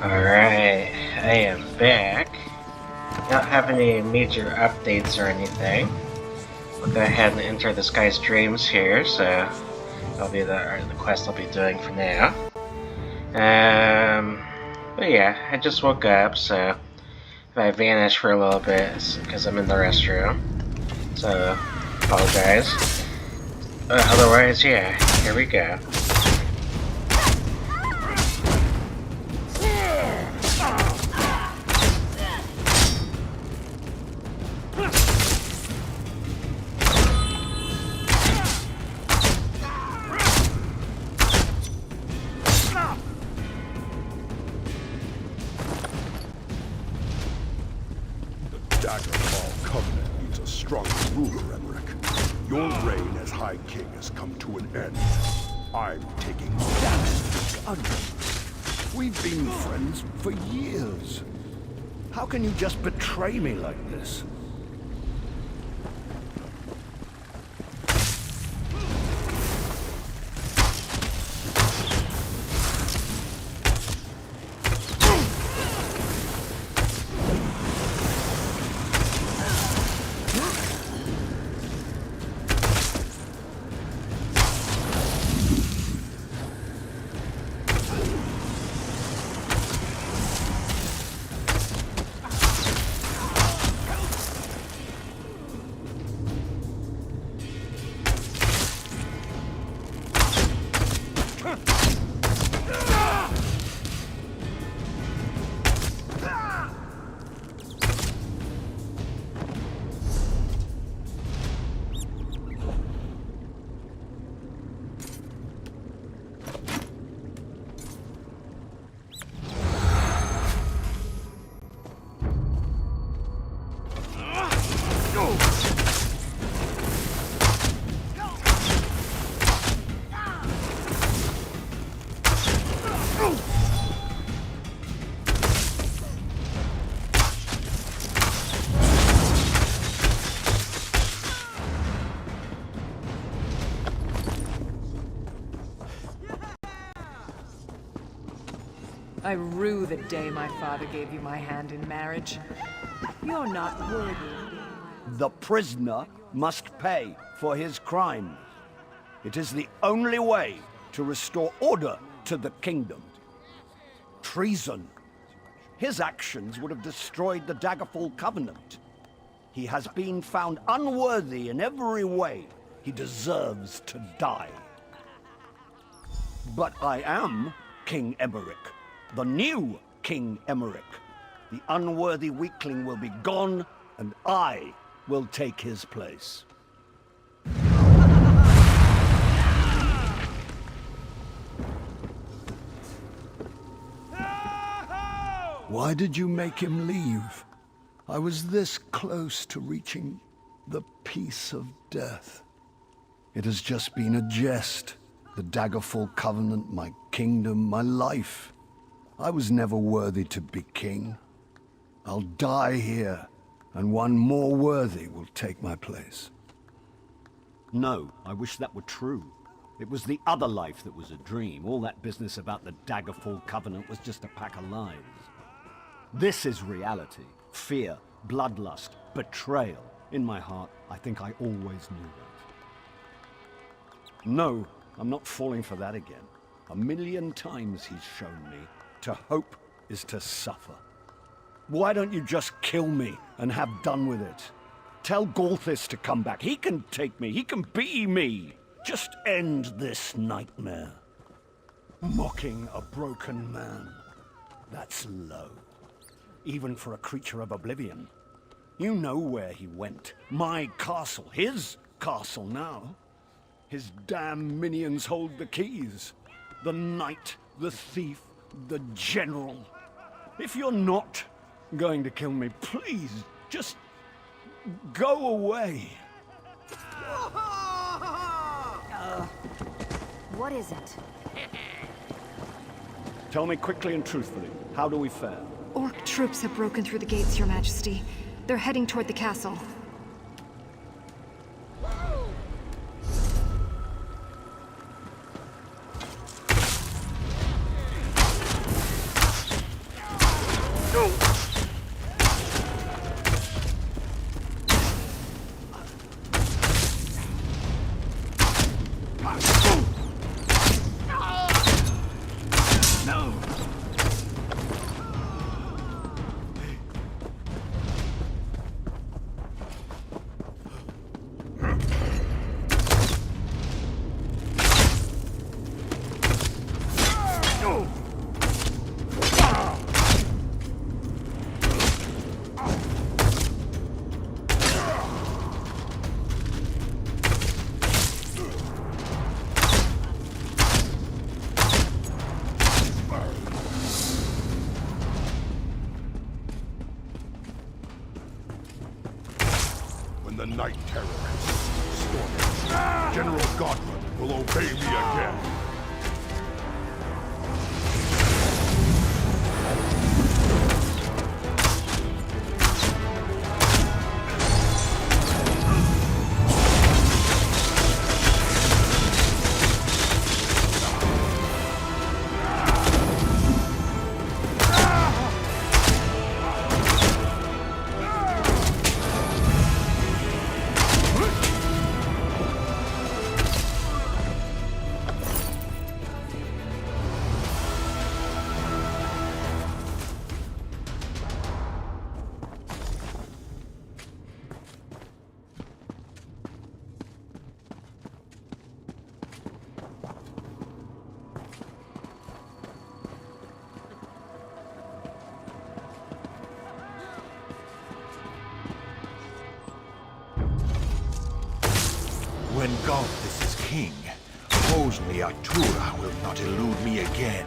Alright, I am back. Not have any major updates or anything. We'll go ahead and enter this guy's dreams here, so that'll be the quest I'll be doing for now. But yeah, I just woke up, so if I vanish for a little bit, it's because I'm in the restroom. So, apologize. Otherwise, yeah, here we go. Daggerfall Covenant needs a stronger ruler, Emmerich. Your reign as High King has come to an end. I'm taking Dax's gun. We've been friends for years. How can you just betray me like this? I rue the day my father gave you my hand in marriage. You're not worthy. The prisoner must pay for his crime. It is the only way to restore order to the kingdom. Treason. His actions would have destroyed the Daggerfall Covenant. He has been found unworthy in every way. He deserves to die. But I am King Emmerich, the new King Emmerich. The unworthy weakling will be gone, and I will take his place. Why did you make him leave? I was this close to reaching the peace of death. It has just been a jest. The Daggerfall Covenant, my kingdom, my life. I was never worthy to be king. I'll die here, and one more worthy will take my place. No, I wish that were true. It was the other life that was a dream. All that business about the Daggerfall Covenant was just a pack of lies. This is reality. Fear, bloodlust, betrayal. In my heart, I think I always knew that. No, I'm not falling for that again. 1,000,000 times he's shown me. To hope is to suffer. Why don't you just kill me and have done with it? Tell Galthis to come back. He can take me. He can be me. Just end this nightmare. Mocking a broken man. That's low. Even for a creature of oblivion. You know where he went. My castle. His castle now. His damn minions hold the keys. The knight, the thief, the general. If you're not going to kill me, please, just go away. What is it? Tell me quickly and truthfully, how do we fare? Orc troops have broken through the gates, Your Majesty. They're heading toward the castle. General Godwin will obey me again. When Galthus is king, Osni Atura will not elude me again.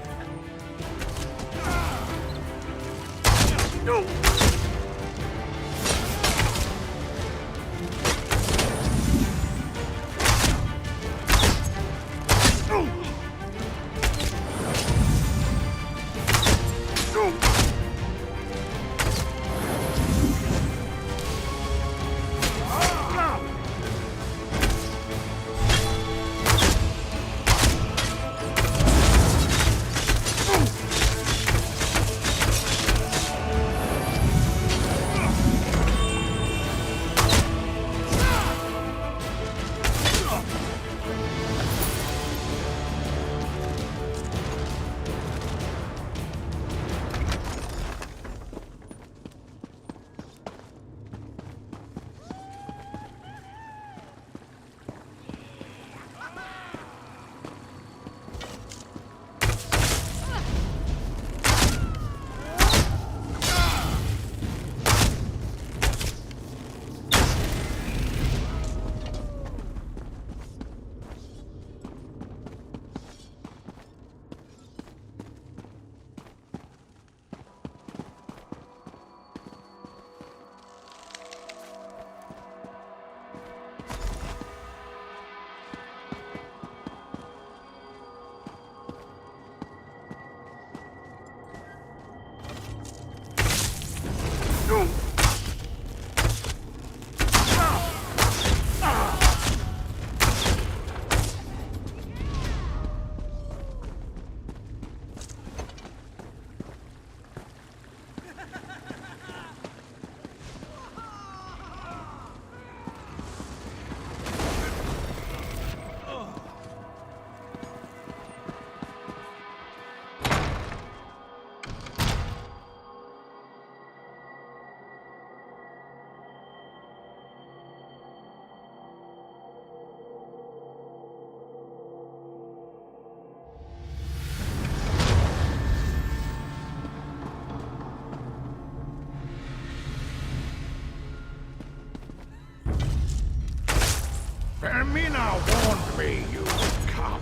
Fermina warned me you would come.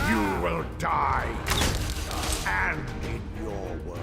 You will die. And in your world.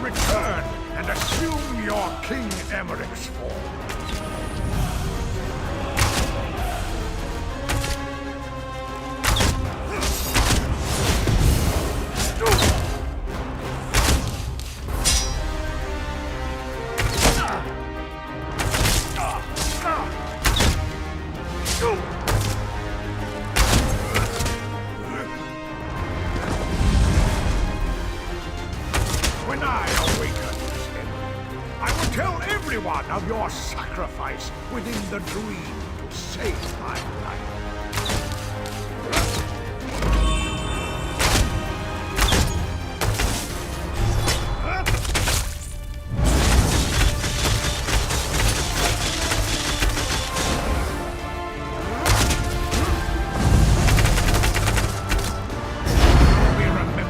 Return and assume your King Emmerich's form. When I awaken, I will tell everyone of your sacrifice within the dream to save my life. We remember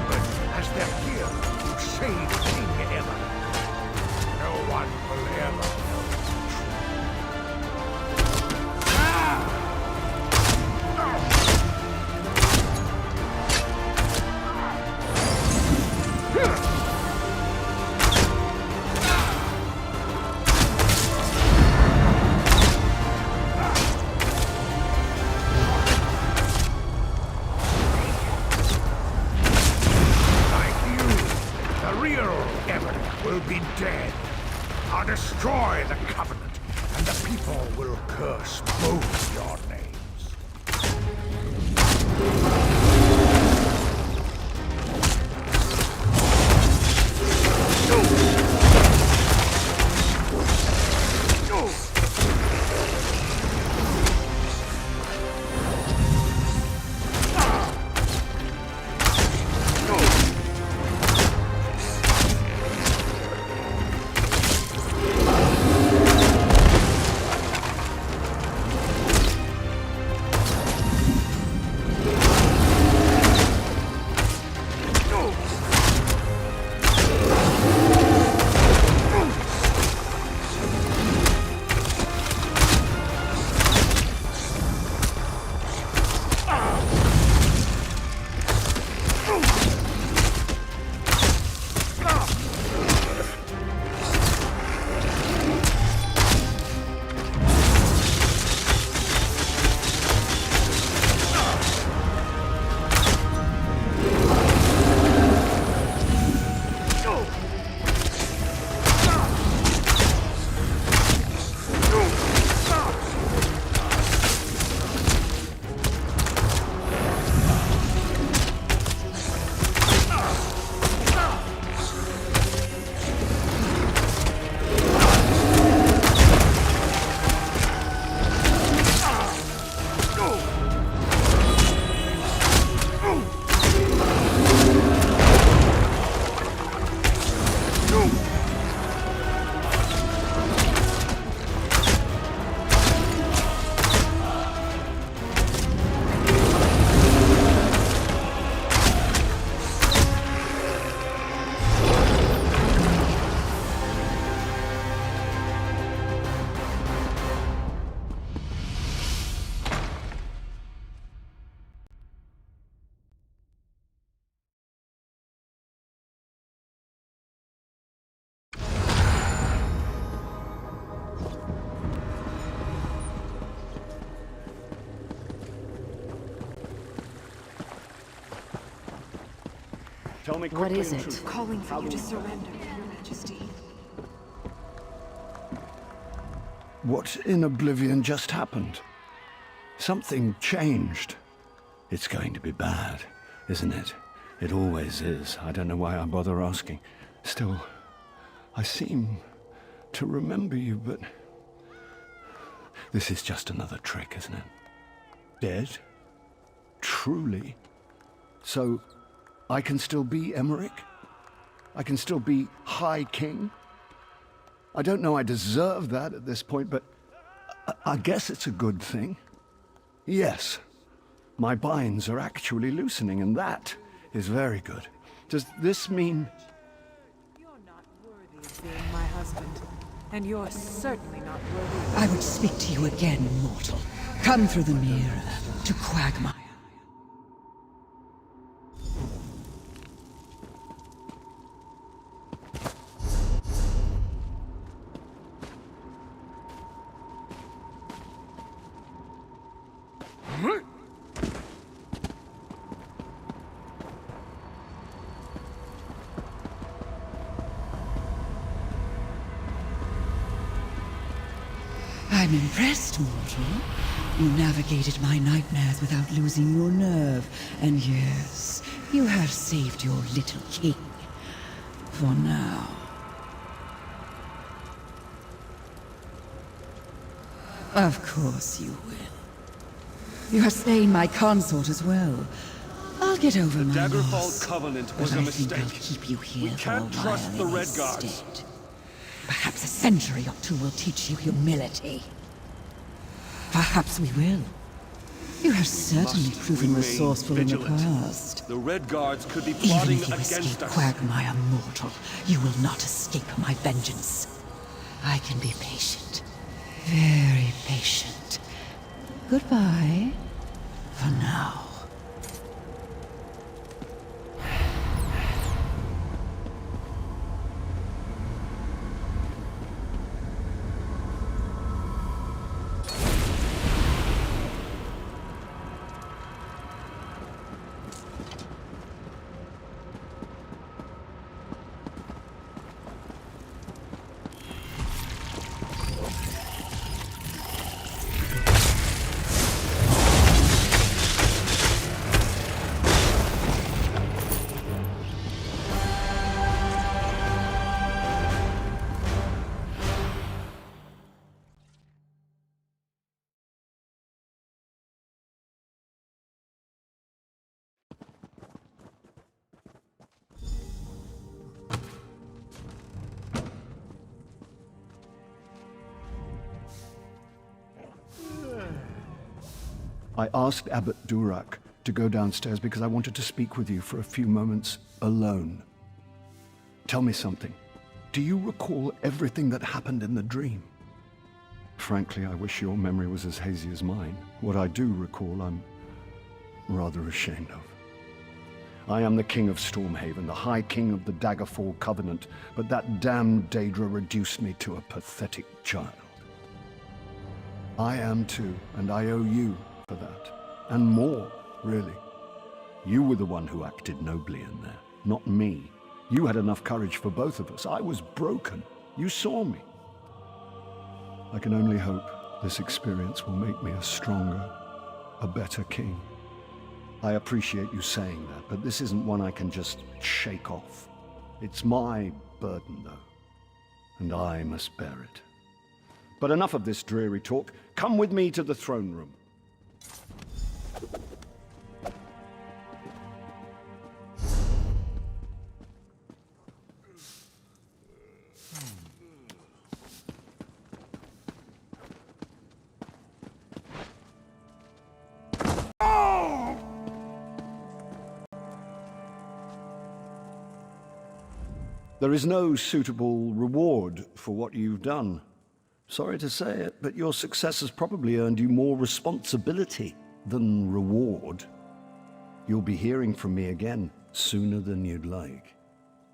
real Emmerich will be dead. I'll destroy the Covenant, and the people will curse both your names. Tell me What quickly is and it? truthfully, Calling how for you to long- surrender, Your Majesty. What in Oblivion just happened? Something changed. It's going to be bad, isn't it? It always is. I don't know why I bother asking. Still, I seem to remember you, but... This is just another trick, isn't it? Dead? Truly? So, I can still be Emmerich? I can still be High King? I don't know I deserve that at this point, but I guess it's a good thing. Yes, my binds are actually loosening, and that is very good. Does this mean... You're not worthy of being my husband. And you're certainly not worthy I would speak to you again, mortal. Come through the mirror to Quagmire. I'm impressed, mortal. You navigated my nightmares without losing your nerve. And yes, you have saved your little king. For now. Of course you will. You have slain my consort as well. I'll get over my Daggerfall loss, Covenant but was a I think I'll mistake. keep you here We for can't a trust while the Red Guards. instead. Perhaps a century or two will teach you humility. Perhaps we will. You have certainly Must proven remain resourceful in the vigilant. past. The Red Guards could be Even plotting if you against escape us. Quagmire, mortal, you will not escape my vengeance. I can be patient. Very patient. Goodbye. For now. I asked Abbot Durak to go downstairs because I wanted to speak with you for a few moments alone. Tell me something. Do you recall everything that happened in the dream? Frankly, I wish your memory was as hazy as mine. What I do recall, I'm rather ashamed of. I am the King of Stormhaven, the High King of the Daggerfall Covenant, but that damned Daedra reduced me to a pathetic child. I am too, and I owe you for that. And more, really. You were the one who acted nobly in there, not me. You had enough courage for both of us. I was broken. You saw me. I can only hope this experience will make me a stronger, a better king. I appreciate you saying that, but this isn't one I can just shake off. It's my burden, though, and I must bear it. But enough of this dreary talk. Come with me to the throne room. There is no suitable reward for what you've done. Sorry to say it, but your success has probably earned you more responsibility than reward. You'll be hearing from me again sooner than you'd like.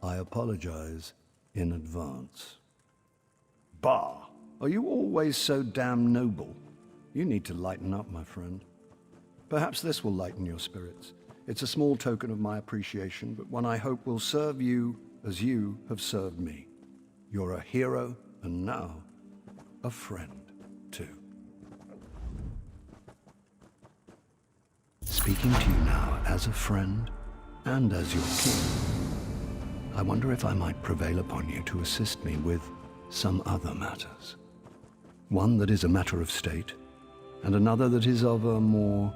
I apologize in advance. Bah! Are you always so damn noble? You need to lighten up, my friend. Perhaps this will lighten your spirits. It's a small token of my appreciation, but one I hope will serve you as you have served me. You're a hero, and now, a friend, too. Speaking to you now as a friend, and as your king, I wonder if I might prevail upon you to assist me with some other matters. One that is a matter of state, and another that is of a more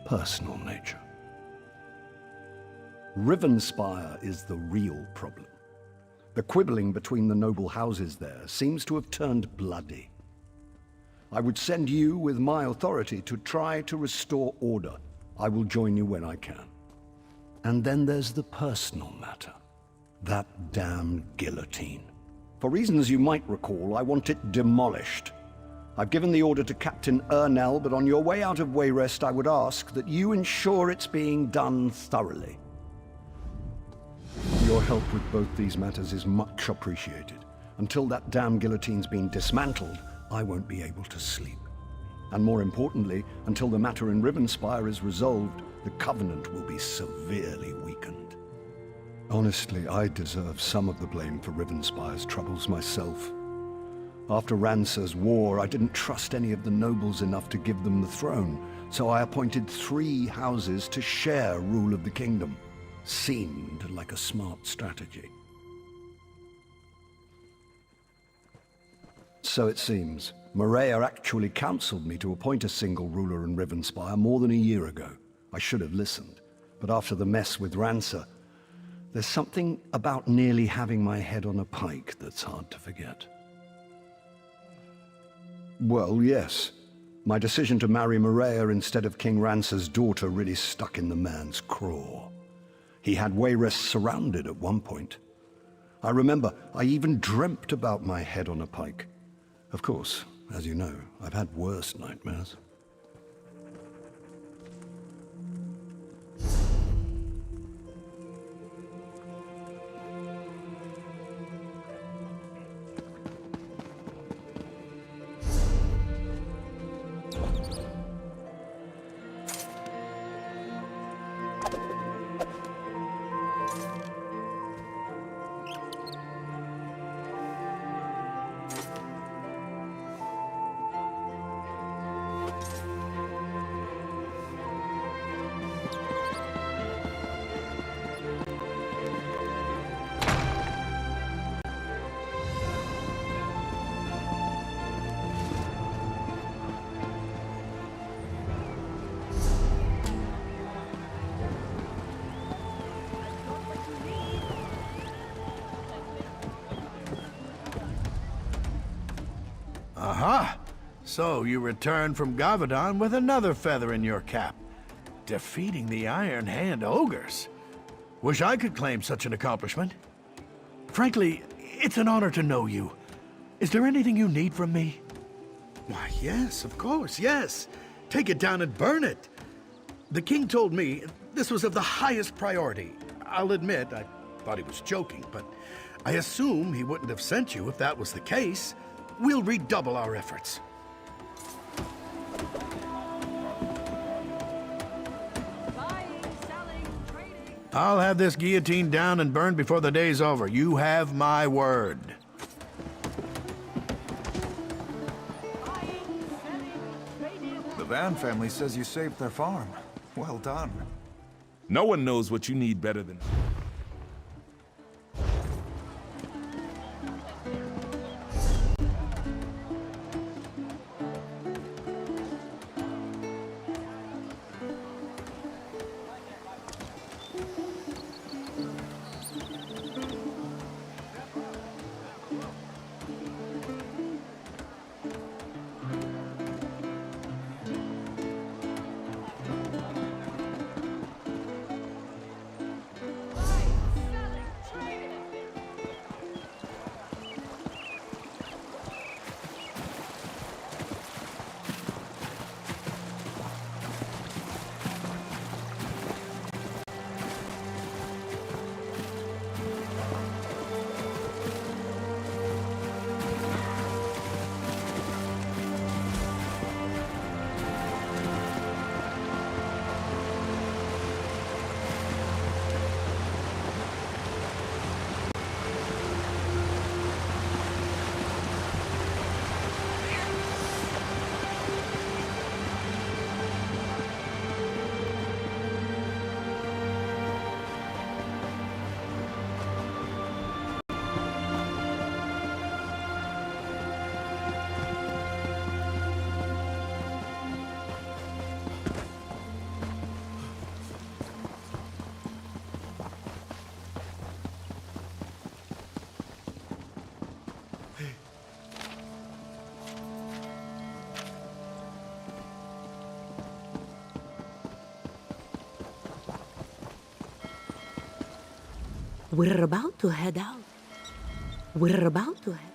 personal nature. Rivenspire is the real problem. The quibbling between the noble houses there seems to have turned bloody. I would send you with my authority to try to restore order. I will join you when I can. And then there's the personal matter. That damn guillotine. For reasons you might recall, I want it demolished. I've given the order to Captain Ernell, but on your way out of Wayrest, I would ask that you ensure it's being done thoroughly. Your help with both these matters is much appreciated. Until that damn guillotine's been dismantled, I won't be able to sleep. And more importantly, until the matter in Rivenspire is resolved, the Covenant will be severely weakened. Honestly, I deserve some of the blame for Rivenspire's troubles myself. After Rancer's war, I didn't trust any of the nobles enough to give them the throne, so I appointed 3 houses to share rule of the kingdom. Seemed like a smart strategy. So it seems. Maria actually counseled me to appoint a single ruler in Rivenspire more than a year ago. I should have listened. But after the mess with Rancer, there's something about nearly having my head on a pike that's hard to forget. Well, yes. My decision to marry Maria instead of King Rancer's daughter really stuck in the man's craw. He had Wayrest surrounded at one point. I remember I even dreamt about my head on a pike. Of course, as you know, I've had worse nightmares. So you return from Gavadon with another feather in your cap, defeating the Iron Hand ogres. Wish I could claim such an accomplishment. Frankly, it's an honor to know you. Is there anything you need from me? Why, yes, of course, yes. Take it down and burn it. The king told me this was of the highest priority. I'll admit, I thought he was joking, but I assume he wouldn't have sent you if that was the case. We'll redouble our efforts. I'll have this guillotine down and burned before the day's over. You have my word. The Van family says you saved their farm. Well done. No one knows what you need better than... We're about to head out. We're about to head.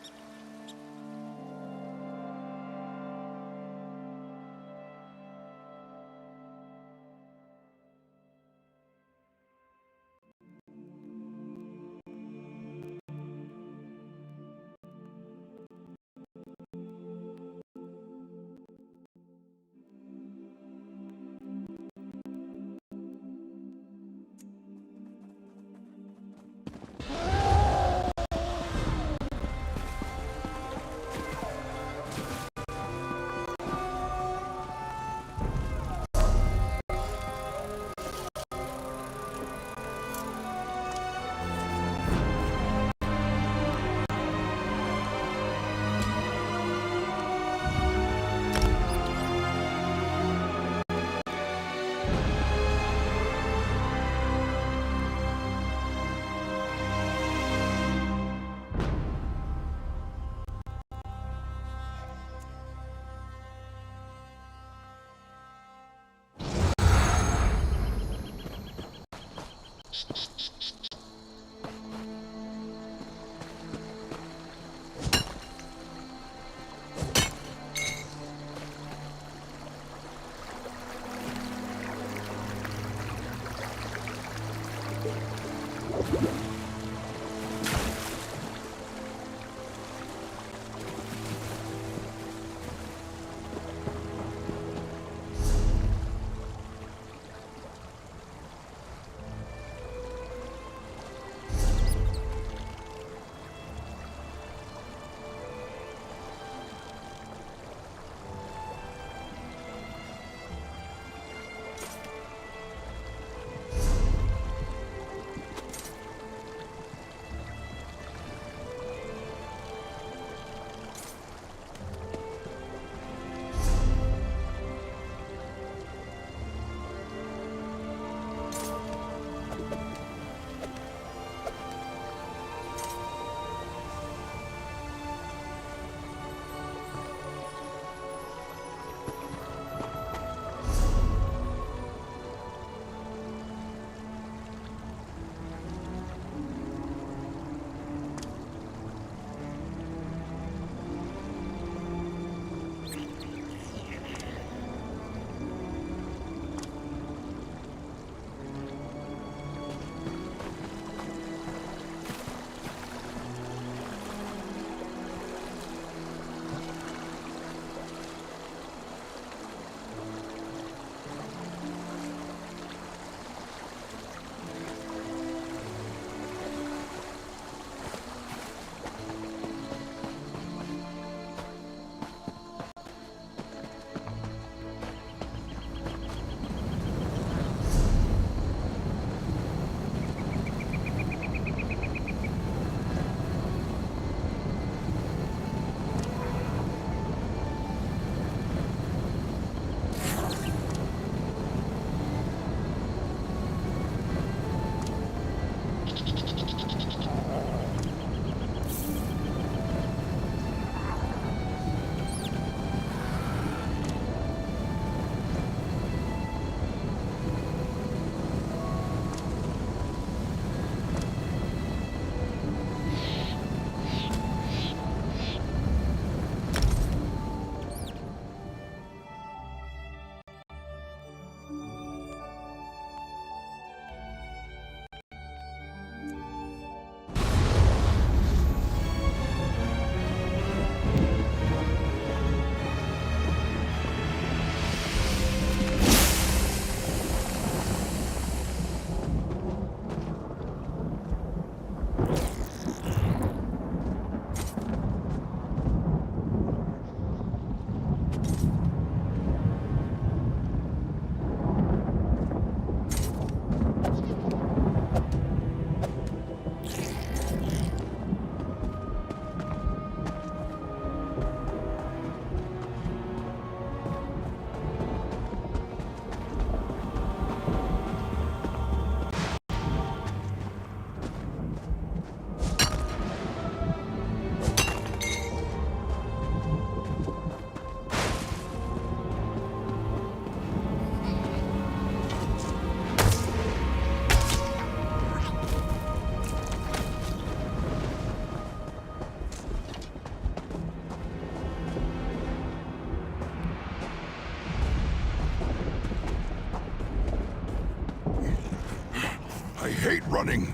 running?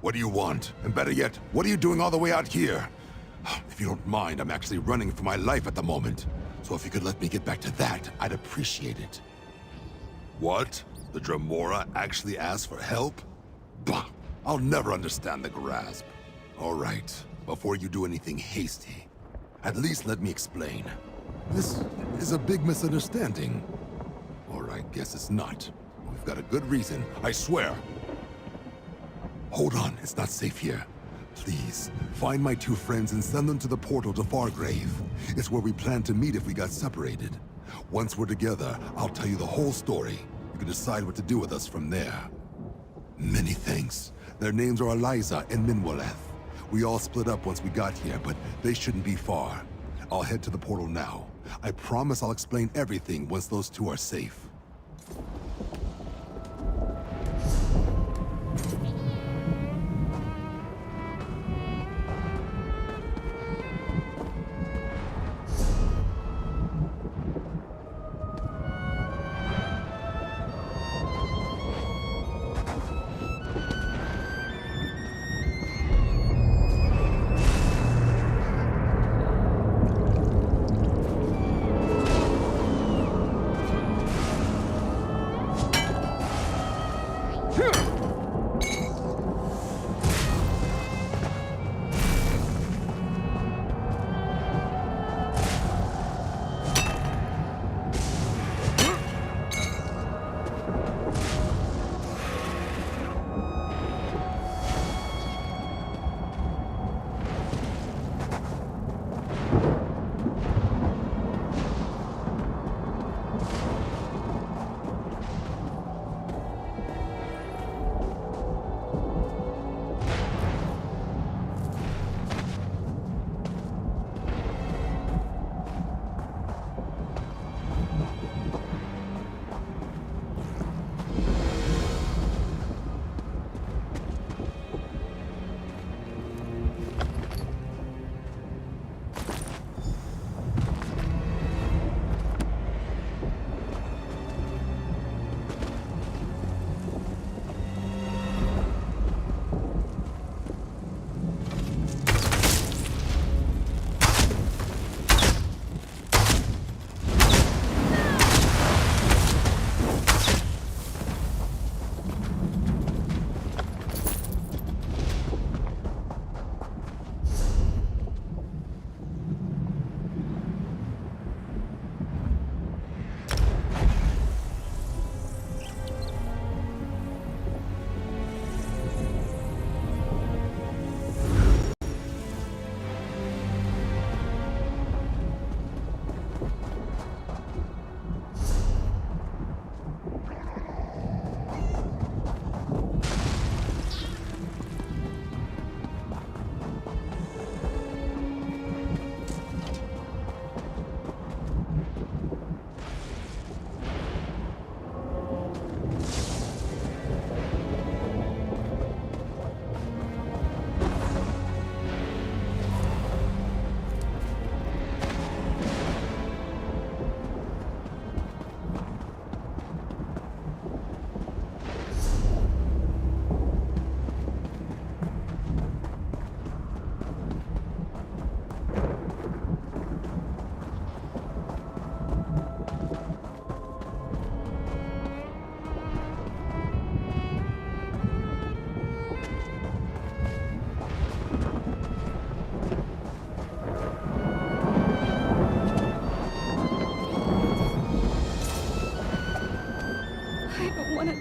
What do you want? And better yet, what are you doing all the way out here? If you don't mind, I'm actually running for my life at the moment. So if you could let me get back to that, I'd appreciate it. What? The Dremora actually asked for help? Bah! I'll never understand the grasp. All right, before you do anything hasty, at least let me explain. This is a big misunderstanding. Or I guess it's not. We've got a good reason, I swear. Hold on, it's not safe here. Please, find my two friends and send them to the portal to Fargrave. It's where we plan to meet if we got separated. Once we're together, I'll tell you the whole story. You can decide what to do with us from there. Many thanks. Their names are Eliza and Minwaleth. We all split up once we got here, but they shouldn't be far. I'll head to the portal now. I promise I'll explain everything once those two are safe.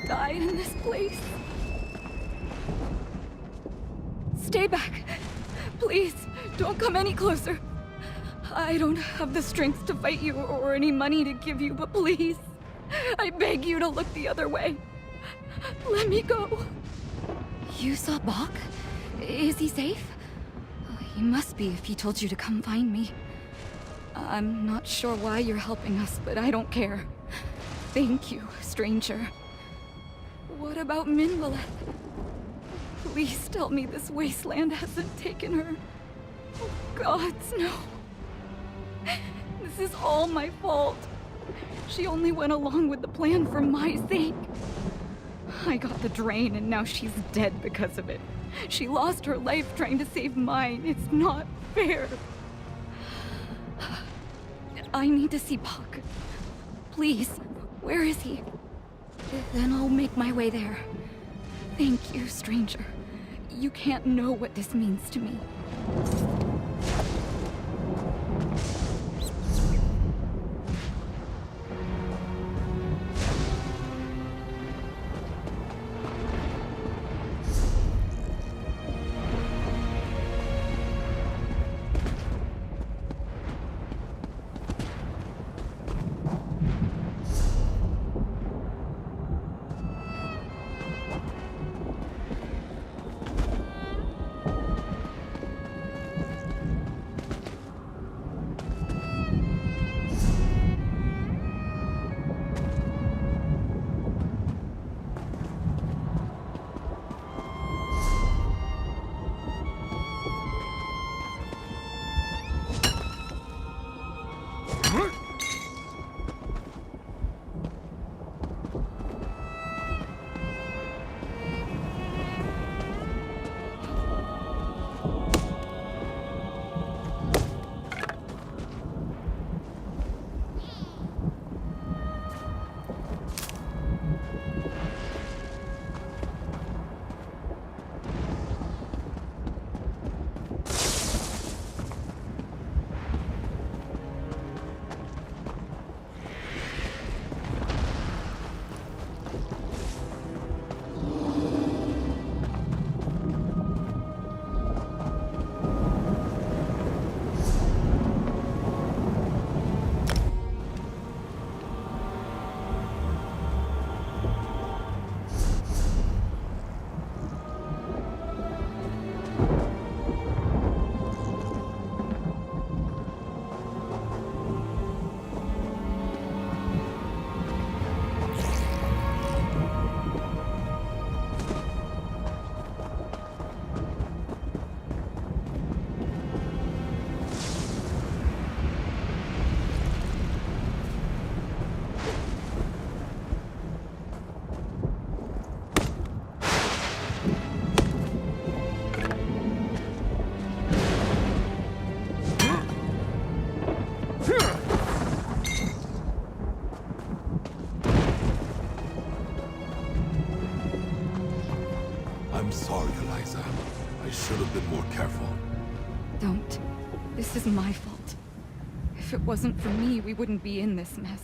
Die in this place. Stay back. Please, don't come any closer. I don't have the strength to fight you or any money to give you, but please, I beg you to look the other way. Let me go. You saw Bok? Is he safe? He must be if he told you to come find me. I'm not sure why you're helping us, but I don't care. Thank you, stranger. What about Minwaleth? Please tell me this wasteland hasn't taken her. Oh, gods, no. This is all my fault. She only went along with the plan for my sake. I got the drain and now she's dead because of it. She lost her life trying to save mine. It's not fair. I need to see Puck. Please, where is he? Then I'll make my way there. Thank you, stranger. You can't know what this means to me. I'm sorry, Eliza. I should have been more careful. Don't. This is my fault. If it wasn't for me, we wouldn't be in this mess.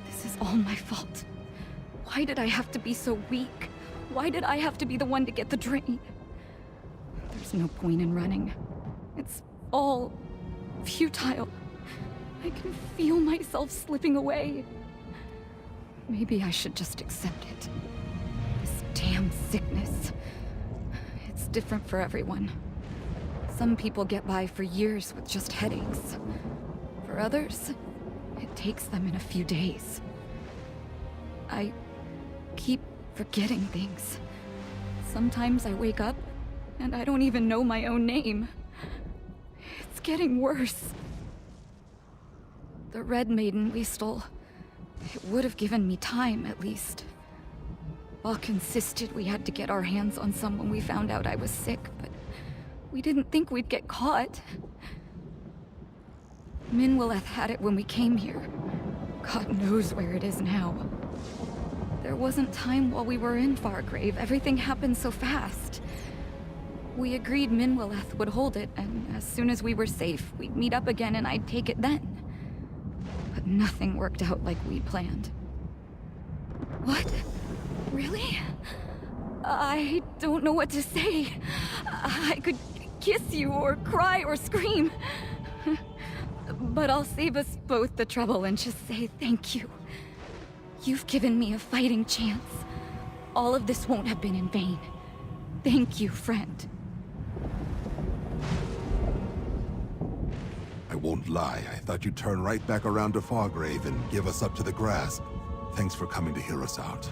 This is all my fault. Why did I have to be so weak? Why did I have to be the one to get the drain? There's no point in running. It's all futile. I can feel myself slipping away. Maybe I should just accept it. This damn sickness. It's different for everyone. Some people get by for years with just headaches. For others, it takes them in a few days. I keep forgetting things. Sometimes I wake up and I don't even know my own name. It's getting worse. The Red Maiden we stole, it would have given me time at least. Buck insisted we had to get our hands on some when we found out I was sick, but we didn't think we'd get caught. Minwilleth had it when we came here. God knows where it is now. There wasn't time while we were in Fargrave. Everything happened so fast. We agreed Minwilleth would hold it, and as soon as we were safe, we'd meet up again and I'd take it then. But nothing worked out like we planned. What? Really? I don't know what to say. I could kiss you or cry or scream. But I'll save us both the trouble and just say thank you. You've given me a fighting chance. All of this won't have been in vain. Thank you, friend. I won't lie, I thought you'd turn right back around to Fargrave and give us up to the grasp. Thanks for coming to hear us out.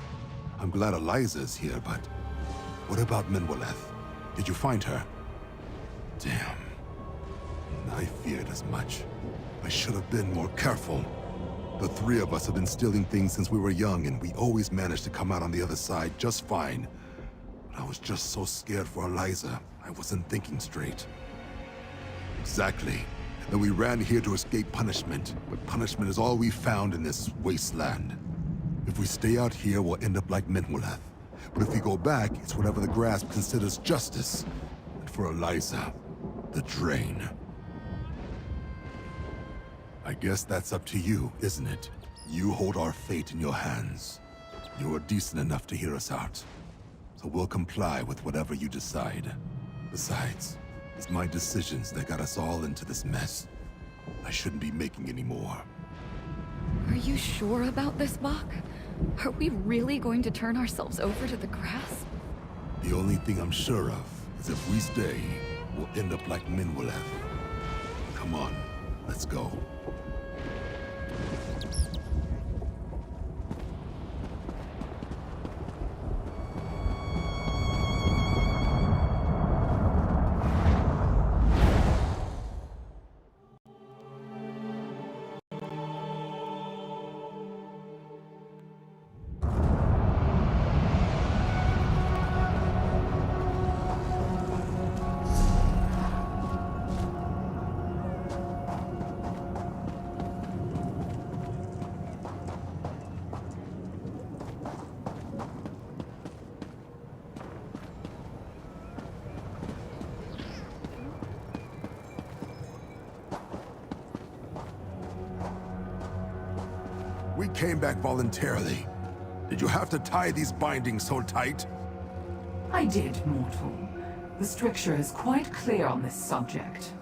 I'm glad Eliza's here, but what about Minwilleth? Did you find her? Damn. I feared as much. I should have been more careful. The three of us have been stealing things since we were young, and we always managed to come out on the other side just fine. But I was just so scared for Eliza, I wasn't thinking straight. Exactly. Then we ran here to escape punishment, but punishment is all we found in this wasteland. If we stay out here, we'll end up like Minwoleth. But if we go back, it's whatever the Grasp considers justice. And for Eliza, the Drain. I guess that's up to you, isn't it? You hold our fate in your hands. You are decent enough to hear us out. So we'll comply with whatever you decide. Besides, it's my decisions that got us all into this mess. I shouldn't be making any more. Are you sure about this, Bach? Are we really going to turn ourselves over to the Grasp? The only thing I'm sure of is if we stay, we'll end up like Minwoleth. Come on, let's go. We came back voluntarily. Did you have to tie these bindings so tight? I did, mortal. The stricture is quite clear on this subject.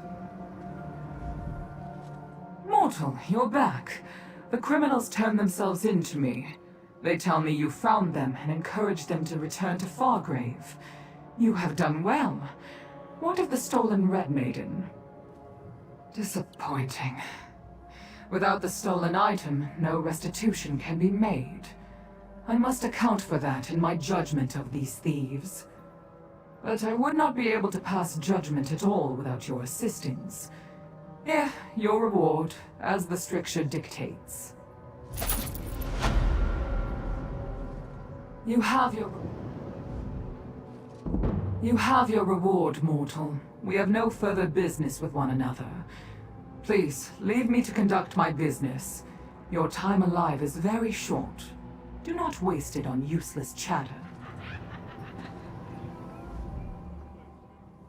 Mortal, you're back. The criminals turned themselves in to me. They tell me you found them and encouraged them to return to Fargrave. You have done well. What of the stolen Red Maiden? Disappointing. Without the stolen item, no restitution can be made. I must account for that in my judgment of these thieves. But I would not be able to pass judgment at all without your assistance. Here, your reward, as the stricture dictates. You have your reward, mortal. We have no further business with one another. Please, leave me to conduct my business. Your time alive is very short. Do not waste it on useless chatter.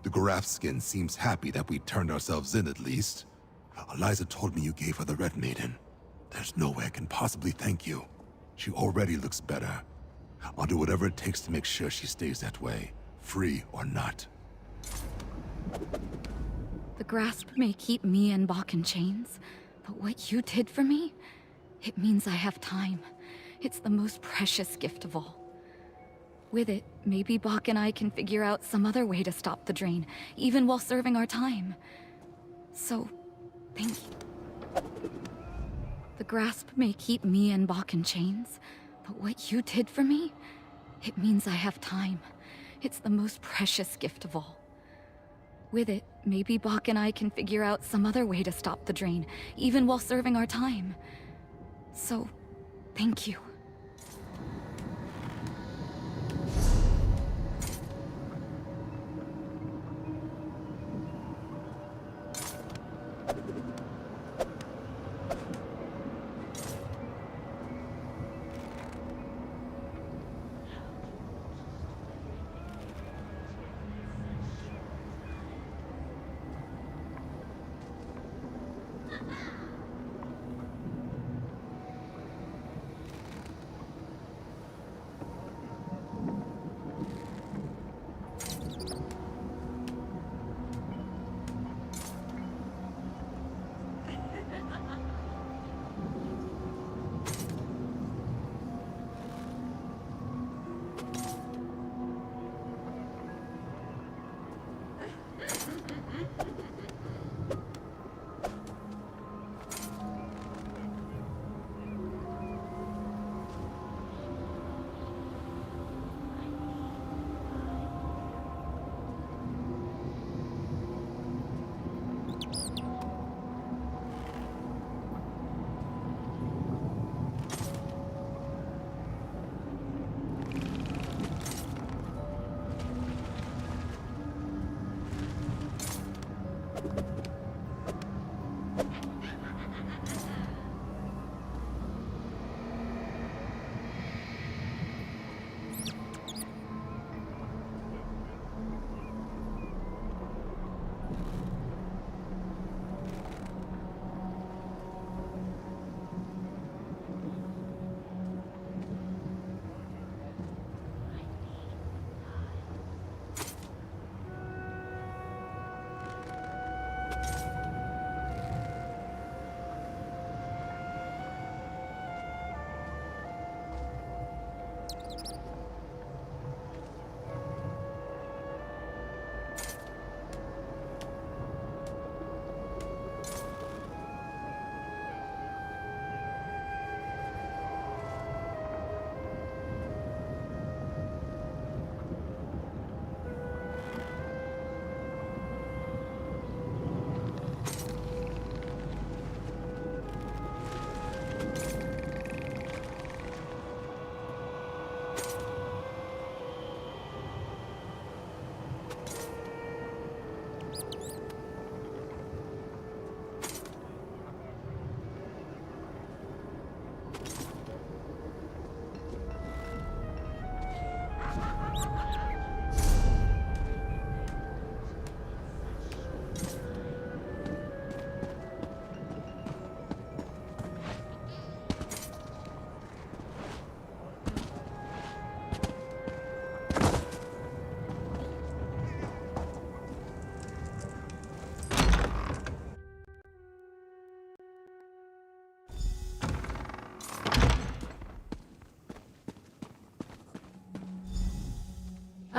The Grafskin seems happy that we turned ourselves in at least. Eliza told me you gave her the Red Maiden. There's no way I can possibly thank you. She already looks better. I'll do whatever it takes to make sure she stays that way, free or not. The Grasp may keep me and Bach in chains, but what you did for me, it means I have time. It's the most precious gift of all. With it, maybe Bach and I can figure out some other way to stop the Drain, even while serving our time. So, thank you. The Grasp may keep me and Bach in chains, but what you did for me, it means I have time. It's the most precious gift of all. With it, maybe Bach and I can figure out some other way to stop the Drain, even while serving our time. So, thank you.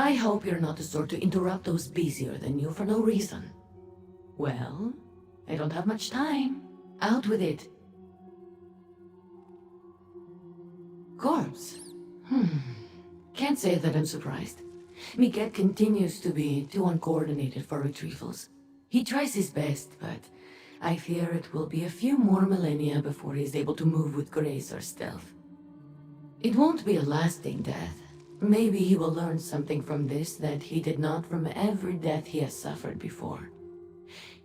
I hope you're not the sort to interrupt those busier than you for no reason. Well, I don't have much time. Out with it. Corpse? Can't say that I'm surprised. Miquette continues to be too uncoordinated for retrievals. He tries his best, but I fear it will be a few more millennia before he's able to move with grace or stealth. It won't be a lasting death. Maybe he will learn something from this that he did not from every death he has suffered before.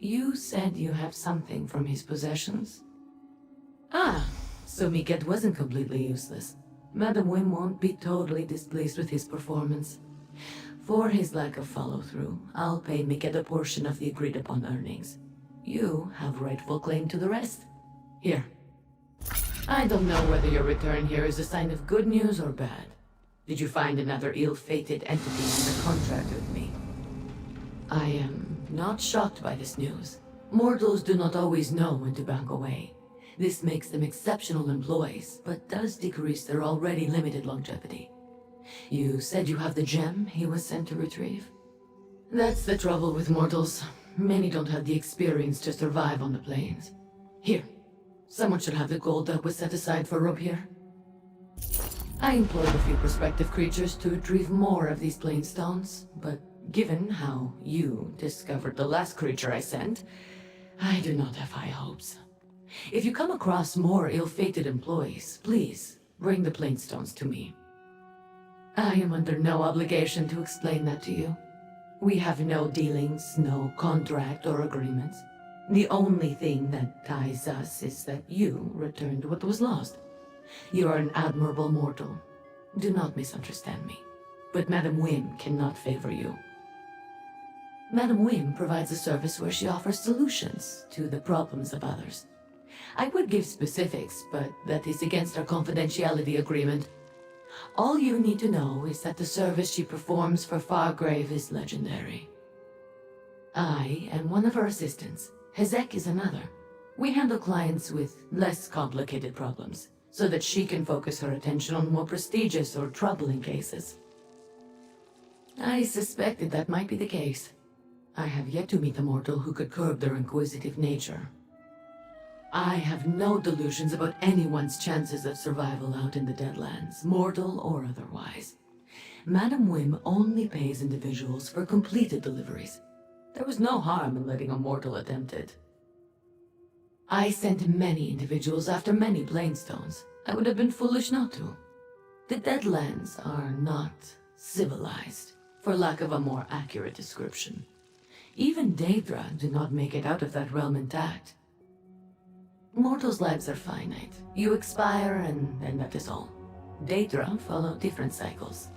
You said you have something from his possessions? Ah, so Miquette wasn't completely useless. Madame Wim won't be totally displeased with his performance. For his lack of follow-through, I'll pay Miquette a portion of the agreed-upon earnings. You have rightful claim to the rest. Here. I don't know whether your return here is a sign of good news or bad. Did you find another ill-fated entity under contract with me? I am not shocked by this news. Mortals do not always know when to back away. This makes them exceptional employees, but does decrease their already limited longevity. You said you have the gem he was sent to retrieve? That's the trouble with mortals. Many don't have the experience to survive on the plains. Here, someone should have the gold that was set aside for Ropier. I employed a few prospective creatures to retrieve more of these plain stones, but given how you discovered the last creature I sent, I do not have high hopes. If you come across more ill-fated employees, please bring the plain stones to me. I am under no obligation to explain that to you. We have no dealings, no contract or agreements. The only thing that ties us is that you returned what was lost. You are an admirable mortal. Do not misunderstand me. But Madame Wim cannot favor you. Madame Wim provides a service where she offers solutions to the problems of others. I would give specifics, but that is against our confidentiality agreement. All you need to know is that the service she performs for Fargrave is legendary. I am one of her assistants. Hezek is another. We handle clients with less complicated problems, so that she can focus her attention on more prestigious or troubling cases. I suspected that might be the case. I have yet to meet a mortal who could curb their inquisitive nature. I have no delusions about anyone's chances of survival out in the Deadlands, mortal or otherwise. Madame Wim only pays individuals for completed deliveries. There was no harm in letting a mortal attempt it. I sent many individuals after many plainstones. I would have been foolish not to. The Deadlands are not civilized, for lack of a more accurate description. Even Daedra do not make it out of that realm intact. Mortals' lives are finite. You expire and then that is all. Daedra follow different cycles.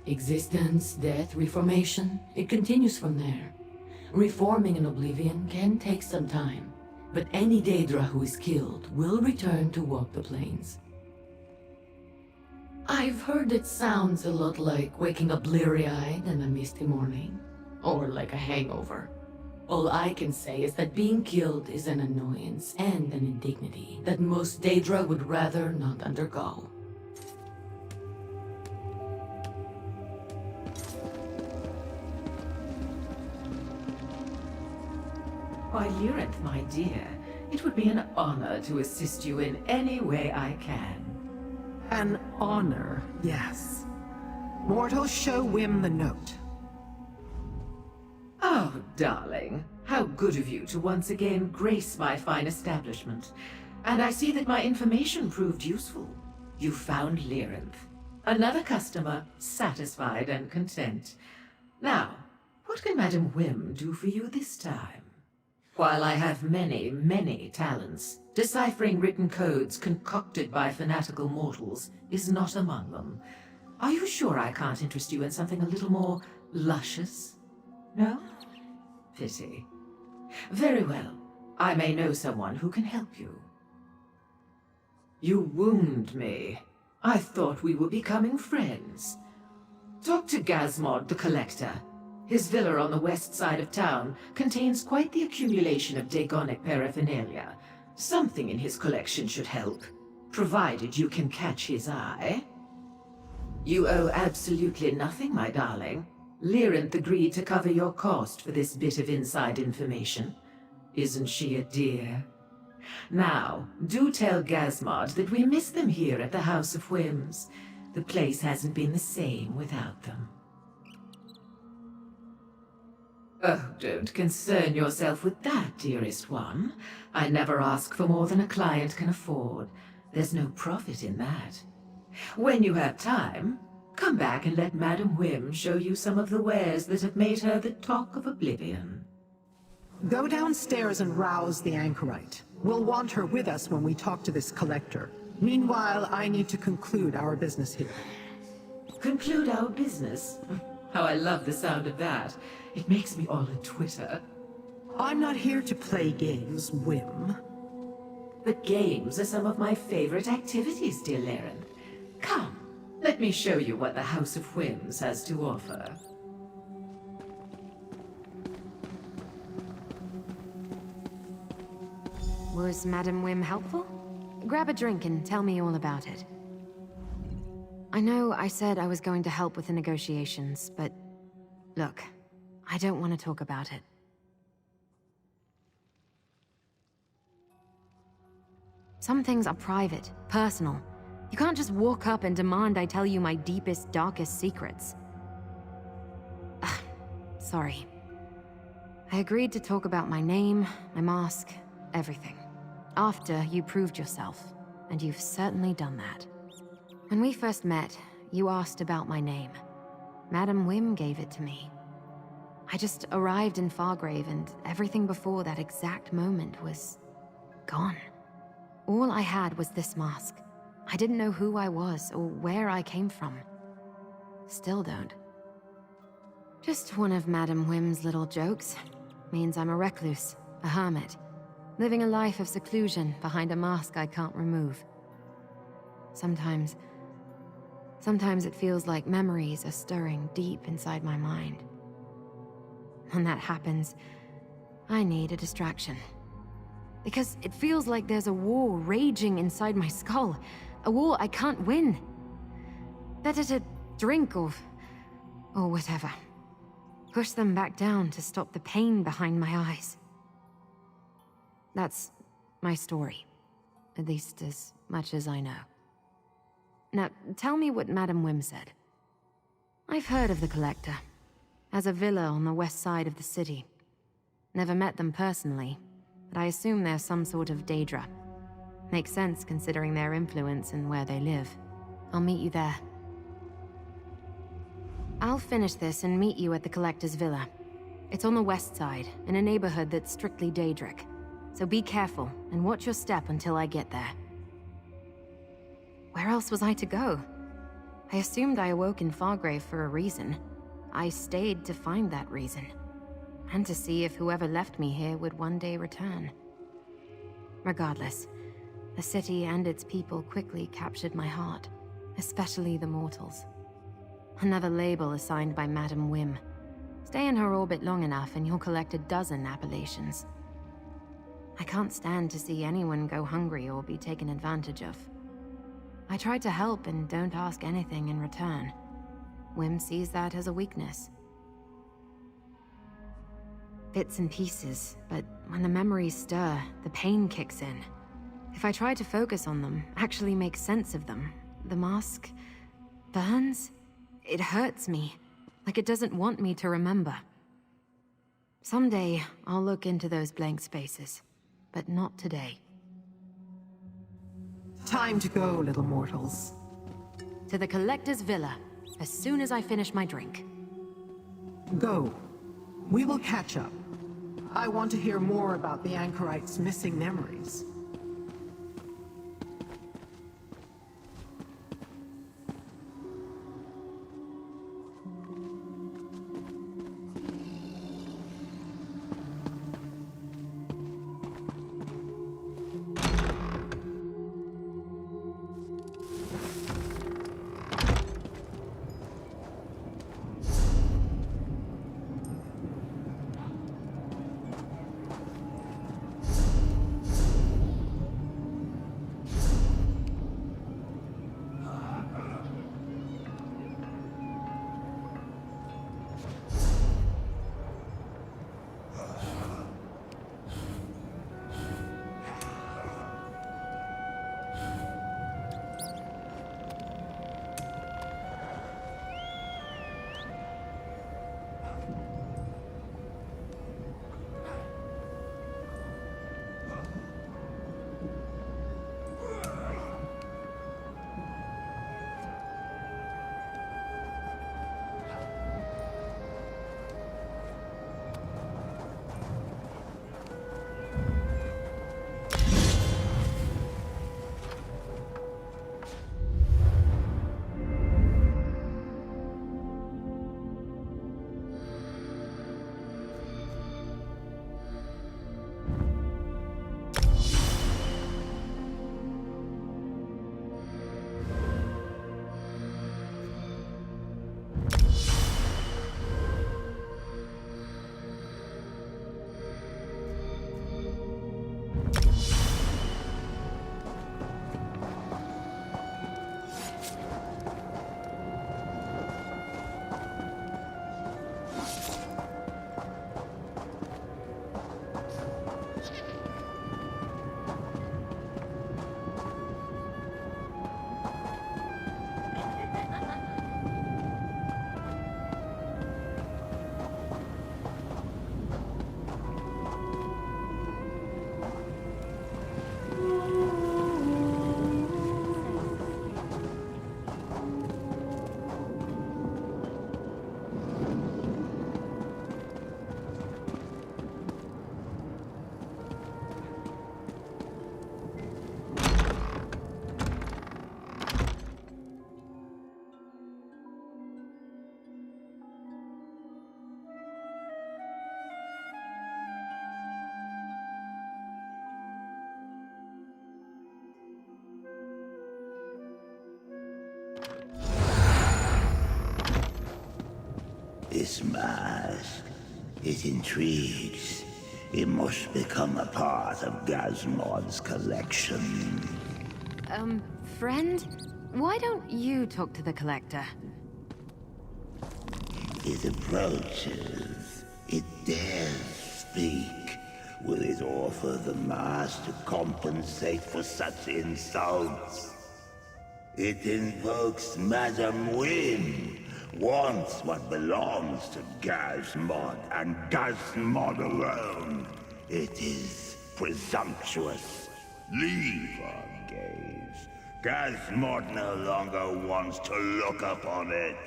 Existence, death, reformation, it continues from there. Reforming in Oblivion can take some time, but any Daedra who is killed will return to walk the plains. I've heard it sounds a lot like waking up bleary-eyed in a misty morning, or like a hangover. All I can say is that being killed is an annoyance and an indignity that most Daedra would rather not undergo. Why, Lyrinth, my dear, it would be an honor to assist you in any way I can. An honor, yes. Mortals, show Wim the note. Oh, darling, how good of you to once again grace my fine establishment. And I see that my information proved useful. You found Lyrinth. Another customer, satisfied and content. Now, what can Madame Wim do for you this time? While I have many, many talents, deciphering written codes concocted by fanatical mortals is not among them. Are you sure I can't interest you in something a little more luscious? No? Pity. Very well. I may know someone who can help you. You wound me. I thought we were becoming friends. Talk to Gazmod the Collector. His villa on the west side of town contains quite the accumulation of Daegonic paraphernalia. Something in his collection should help, provided you can catch his eye. You owe absolutely nothing, my darling. Lyrinth agreed to cover your cost for this bit of inside information. Isn't she a dear? Now, do tell Gazmod that we miss them here at the House of Whims. The place hasn't been the same without them. Oh, don't concern yourself with that, dearest one. I never ask for more than a client can afford. There's no profit in that. When you have time, come back and let Madam Whim show you some of the wares that have made her the talk of Oblivion. Go downstairs and rouse the anchorite. We'll want her with us when we talk to this collector. Meanwhile, I need to conclude our business here. Conclude our business? How I love the sound of that. It makes me all a twitter. I'm not here to play games, Whim. But games are some of my favorite activities, dear Lyrinth. Come, let me show you what the House of Whims has to offer. Was Madam Whim helpful? Grab a drink and tell me all about it. I know I said I was going to help with the negotiations, but look, I don't want to talk about it. Some things are private, personal. You can't just walk up and demand I tell you my deepest, darkest secrets. Sorry. I agreed to talk about my name, my mask, everything. After you proved yourself, and you've certainly done that. When we first met, you asked about my name. Madam Whim gave it to me. I just arrived in Fargrave, and everything before that exact moment was gone. All I had was this mask. I didn't know who I was or where I came from. Still don't. Just one of Madam Whim's little jokes. Means I'm a recluse, a hermit, living a life of seclusion behind a mask I can't remove. Sometimes it feels like memories are stirring deep inside my mind. When that happens, I need a distraction. Because it feels like there's a war raging inside my skull. A war I can't win. Better to drink or whatever. Push them back down to stop the pain behind my eyes. That's my story. At least as much as I know. Now, tell me what Madam Whim said. I've heard of the Collector. Has a villa on the west side of the city. Never met them personally, but I assume they're some sort of Daedra. Makes sense considering their influence and where they live. I'll meet you there. I'll finish this and meet you at the Collector's villa. It's on the west side, in a neighborhood that's strictly Daedric. So be careful, and watch your step until I get there. Where else was I to go? I assumed I awoke in Fargrave for a reason. I stayed to find that reason. And to see if whoever left me here would one day return. Regardless, the city and its people quickly captured my heart. Especially the mortals. Another label assigned by Madam Whim. Stay in her orbit long enough and you'll collect a dozen appellations. I can't stand to see anyone go hungry or be taken advantage of. I tried to help and don't ask anything in return. Whim sees that as a weakness. Bits and pieces, but when the memories stir, the pain kicks in. If I try to focus on them, actually make sense of them, the mask burns? It hurts me, like it doesn't want me to remember. Someday, I'll look into those blank spaces, but not today. Time to go, little mortals. To the Collector's villa, as soon as I finish my drink. Go. We will catch up. I want to hear more about the Anchorite's missing memories. This mask, it intrigues. It must become a part of Gazmod's collection. Friend? Why don't you talk to the Collector? It approaches. It dares speak. Will it offer the mask to compensate for such insults? It invokes Madam Wynn. Wants what belongs to Gazmod and Gazmod alone. It is presumptuous. Leave our gaze. Gazmod no longer wants to look upon it.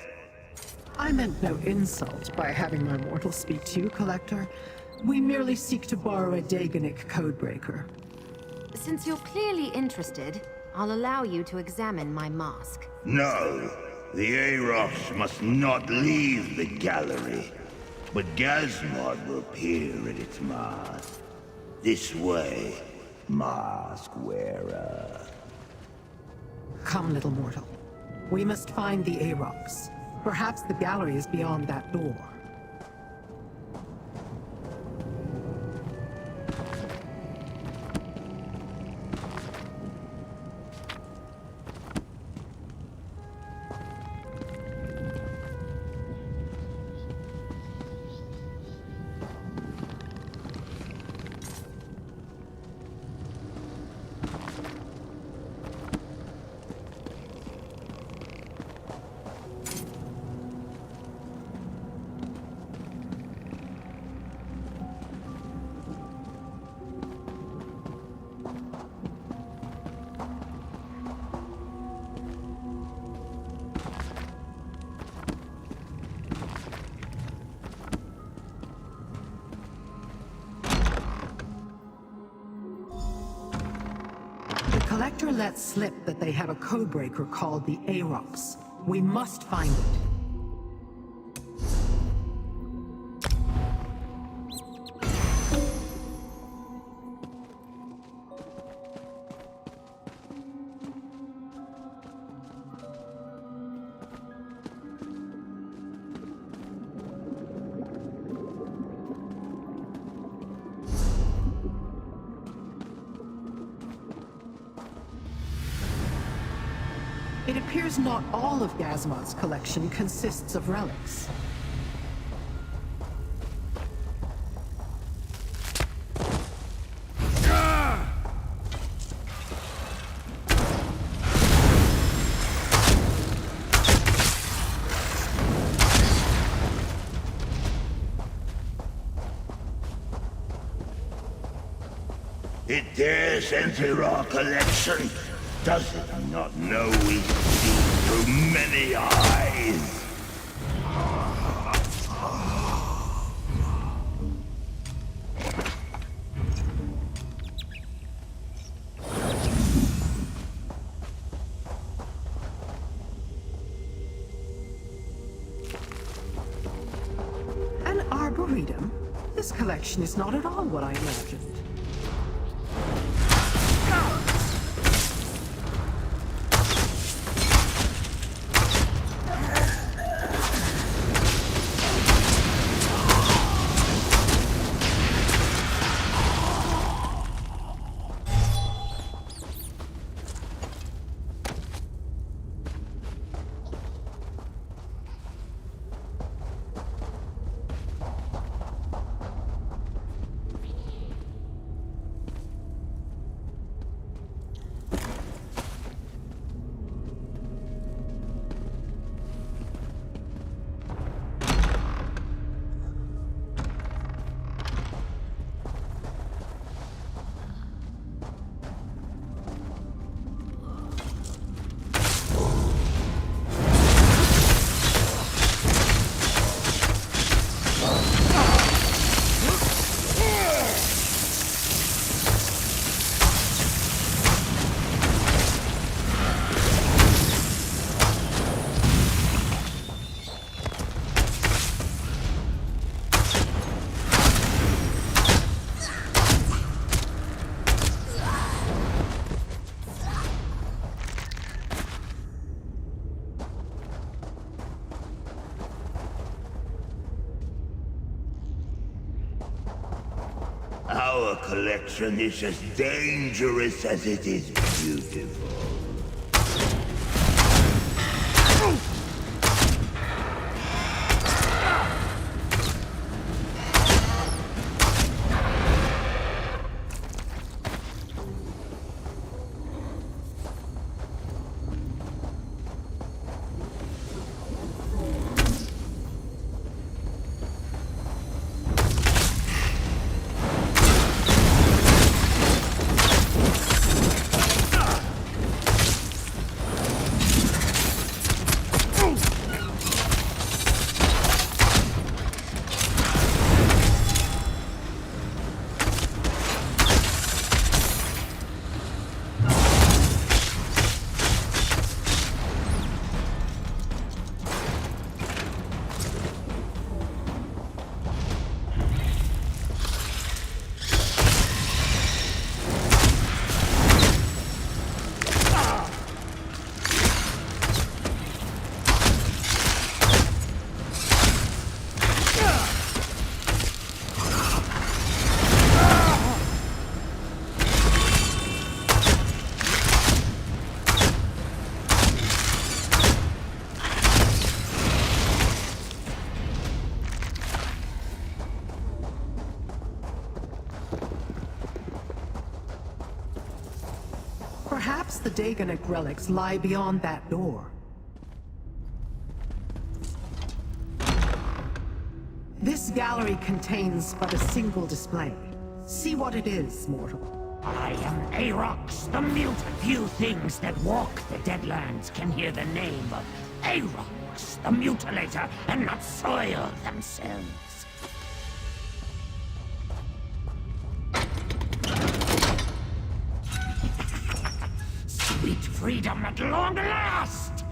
I meant no insult by having my mortal speak to you, Collector. We merely seek to borrow a Daganic codebreaker. Since you're clearly interested, I'll allow you to examine my mask. No. The Arox must not leave the gallery, but Gazmod will peer at its mask. This way, mask wearer. Come, little mortal. We must find the Arox. Perhaps the gallery is beyond that door. The Collector let slip that they have a codebreaker called the Arox. We must find it. It appears not all of Gazmod's collection consists of relics. It dares enter our collection. Does it not know we see through many eyes? An arboretum? This collection is not at all what I imagined. Our collection is as dangerous as it is beautiful. Perhaps the Dagonet relics lie beyond that door. This gallery contains but a single display. See what it is, mortal. I am Aarox, the mute. Few things that walk the Deadlands can hear the name of Aarox, the Mutilator, and not soil themselves. Sweet freedom at long last!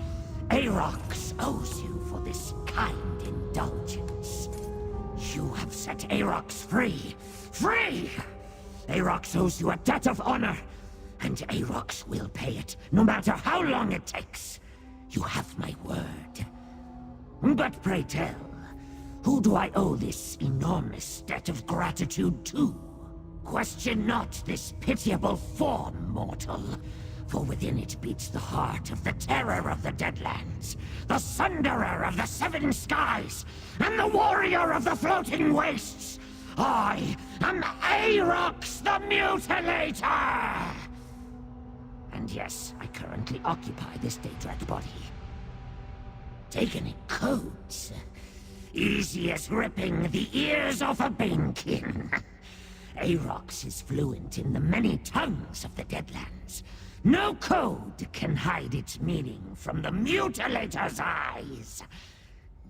Aarox owes you for this kind indulgence. You have set Aarox free. Free! Aarox owes you a debt of honor, and Aarox will pay it, no matter how long it takes. You have my word. But pray tell, who do I owe this enormous debt of gratitude to? Question not this pitiable form, mortal. For within it beats the heart of the terror of the Deadlands, the sunderer of the seven skies, and the warrior of the floating wastes. I am Aarox the Mutilator! And yes, I currently occupy this Daedric body. Dagonet codes. Easy as ripping the ears off a Banekin. Aarox is fluent in the many tongues of the Deadlands. No code can hide its meaning from the Mutilator's eyes.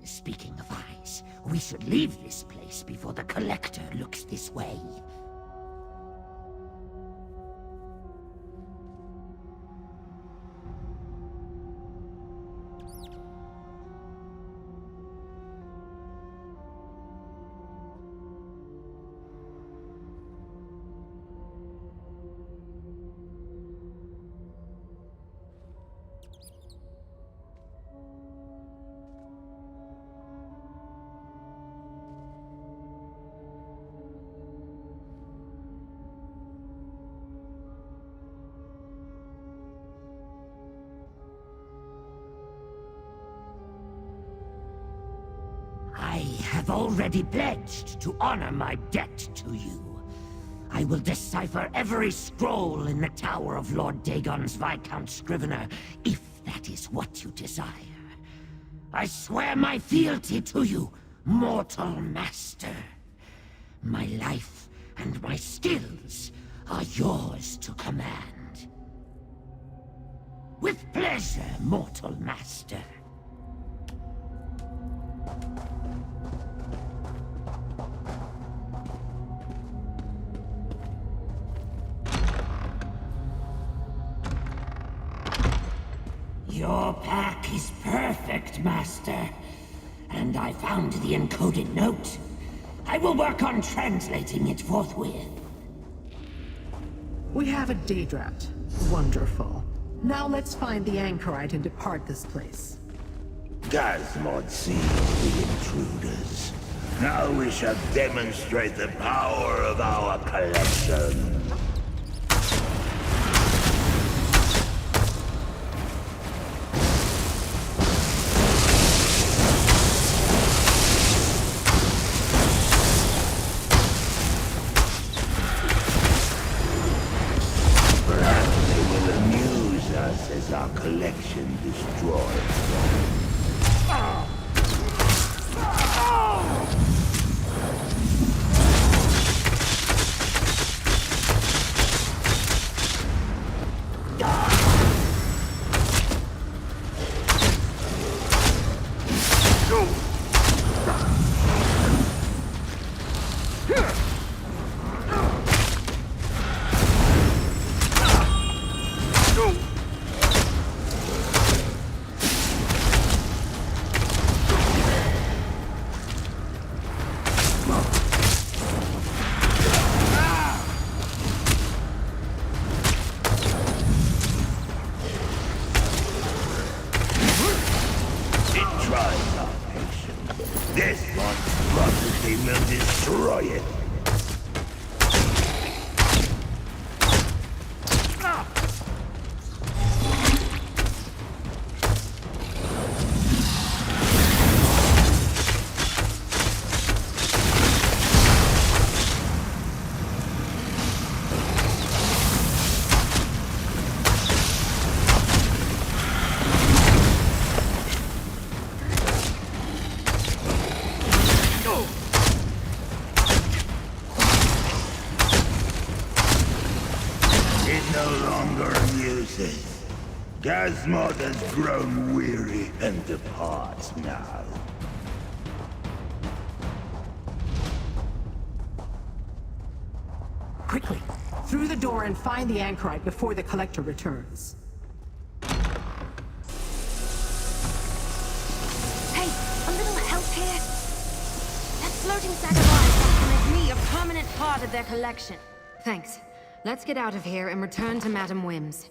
Speaking of eyes, we should leave this place before the Collector looks this way. I have already pledged to honor my debt to you. I will decipher every scroll in the Tower of Lord Dagon's Viscount Scrivener, if that is what you desire. I swear my fealty to you, mortal master. My life and my skills are yours to command. With pleasure, mortal master. Your pack is perfect, Master. And I found the encoded note. I will work on translating it forthwith. We have a Daedrat. Wonderful. Now let's find the anchorite and depart this place. Gazmod sees the intruders. Now we shall demonstrate the power of our collection. Perhaps they will amuse us as our collection destroys. This monstrosity will destroy it. Gazmod has grown weary and departs now. Quickly, through the door and find the anchorite before the collector returns. Hey, a little help here? That floating sack of iron wants to make me a permanent part of their collection. Thanks. Let's get out of here and return to Madam Wim's.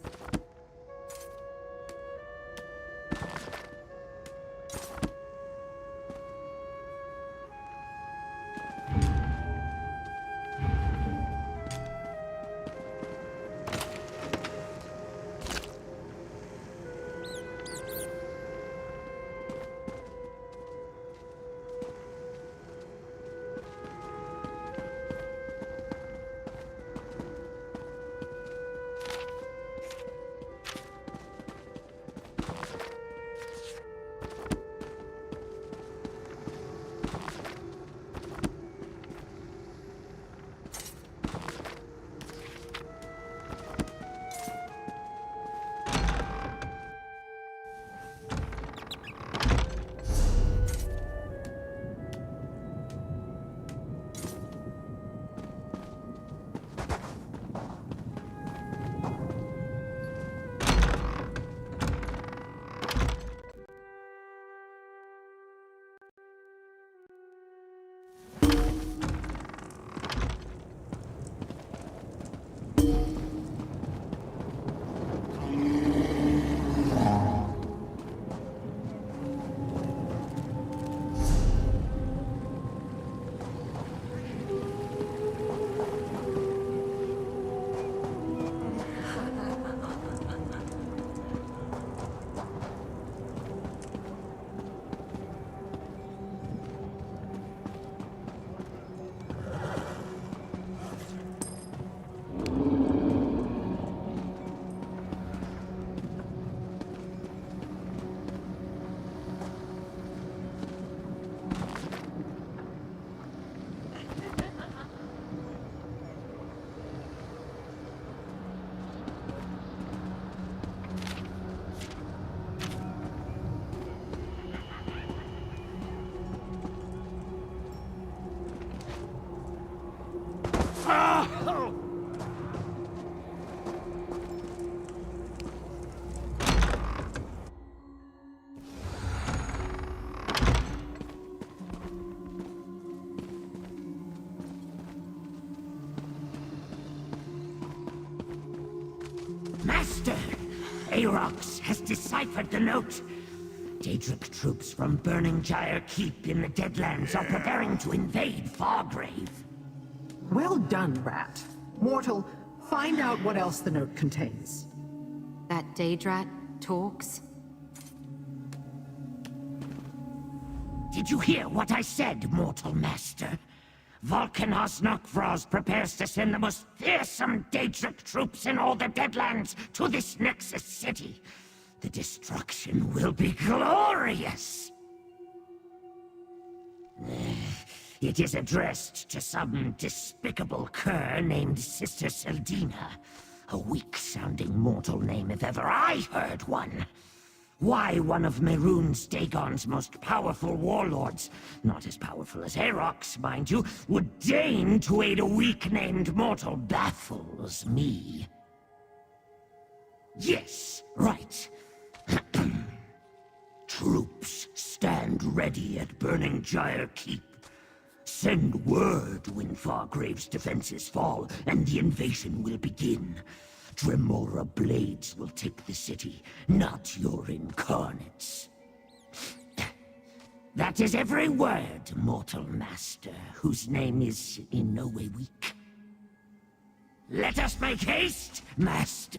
Master! Aarox has deciphered the note. Daedric troops from Burning Gyre Keep in the Deadlands are preparing to invade Fargrave. Well done, Rat. Mortal, find out what else the note contains. That Daedrat talks? Did you hear what I said, Mortal Master? Volkan Osnok prepares to send the most fearsome Daedric troops in all the Deadlands to this Nexus city. The destruction will be glorious! It is addressed to some despicable cur named Sister Seldina. A weak-sounding mortal name if ever I heard one. Why one of Mehrunes Dagon's most powerful warlords, not as powerful as Aarox, mind you, would deign to aid a weak-named mortal baffles me. Yes, right. Troops stand ready at Burning Gyre Keep. Send word when Fargrave's defenses fall, and the invasion will begin. Dremora blades will take the city, not your incarnates. That is every word, Mortal Master, whose name is in no way weak. Let us make haste, Master.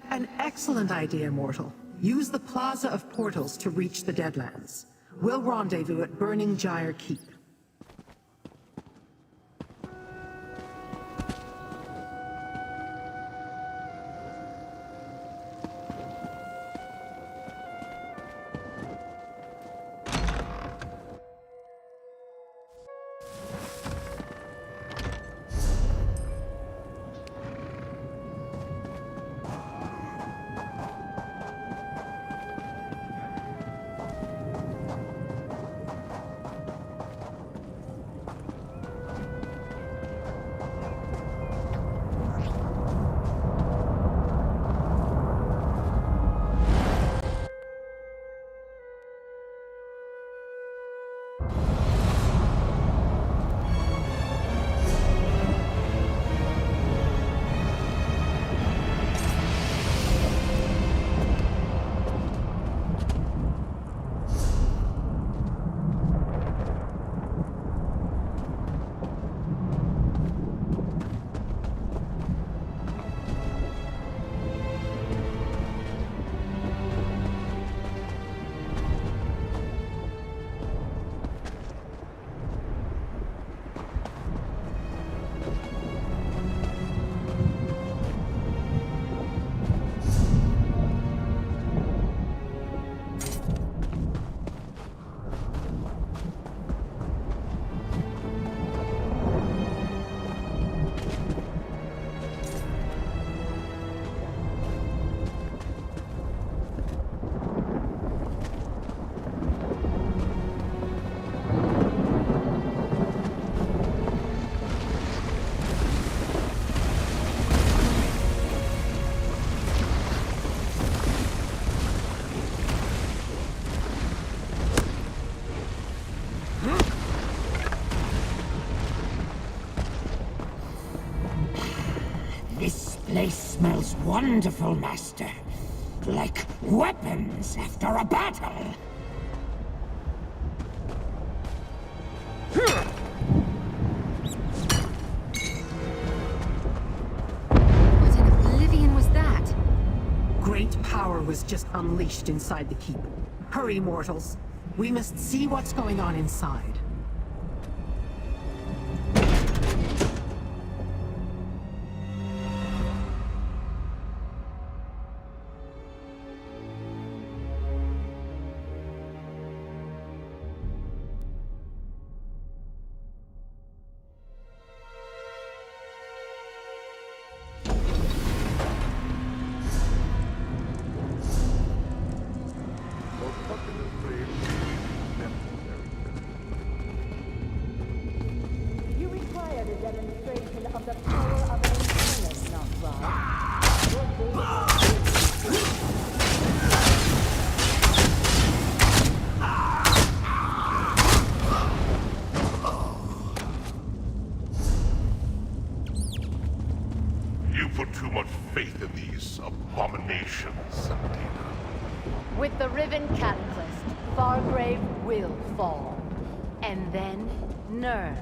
An excellent idea, Mortal. Use the Plaza of Portals to reach the Deadlands. We'll rendezvous at Burning Gyre Keep. Place smells wonderful, Master. Like weapons after a battle. What in oblivion was that? Great power was just unleashed inside the keep. Hurry, mortals. We must see what's going on inside. You required a demonstration of the power of an incarnate, not right? You put too much faith in these abominations, Seldina. With the Riven Cataclysm, Fargrave will fall. And then, Nirn.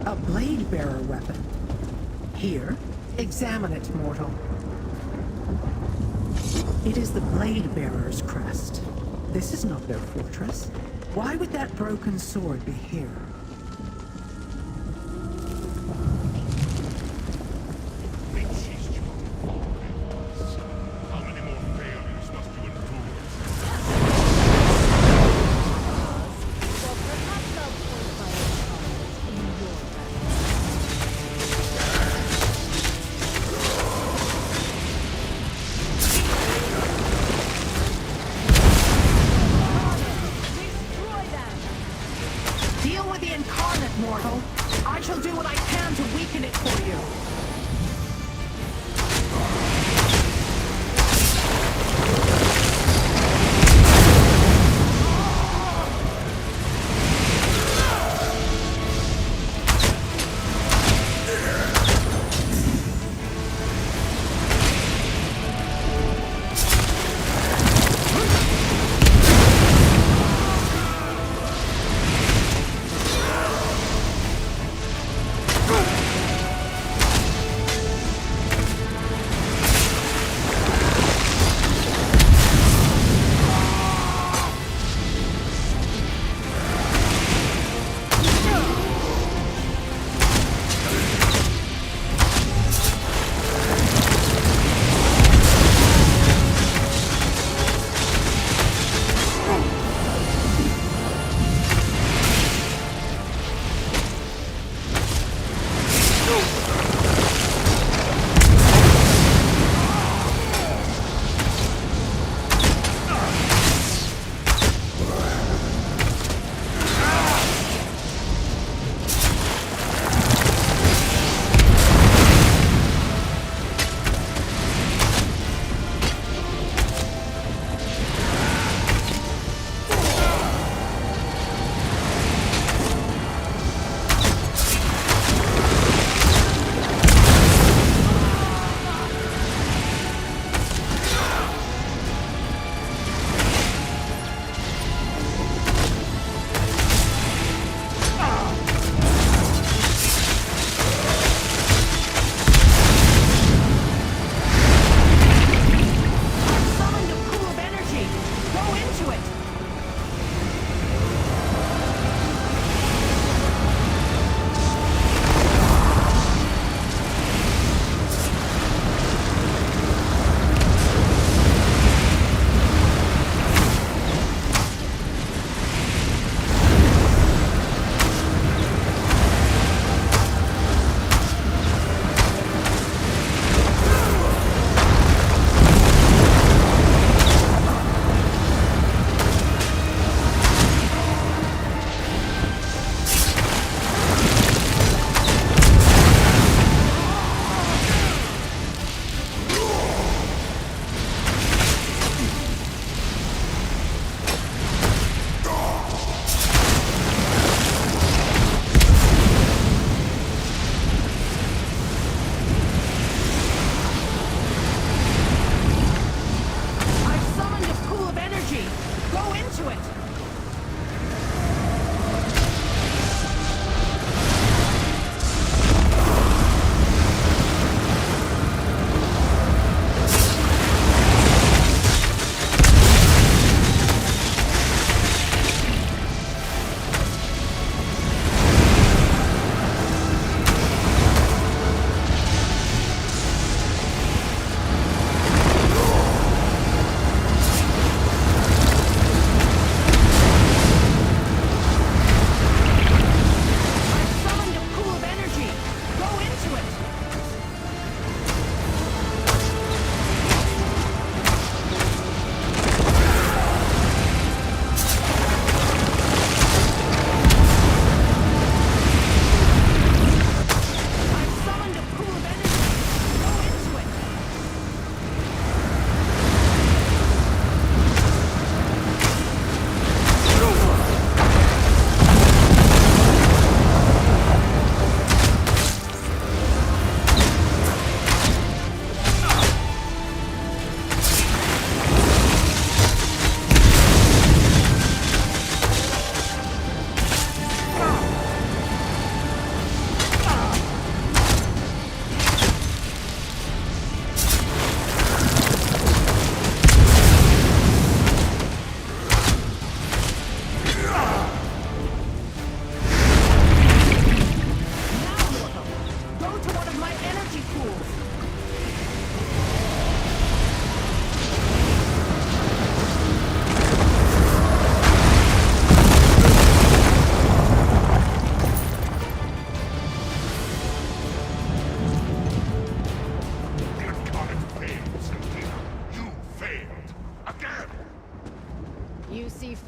A blade bearer weapon. Here, examine it, mortal. It is the blade bearer's crest. This is not their fortress. Why would that broken sword be here? How many more failures must you endure? Well, perhaps I'll point my intolerance in your direction. Deal with the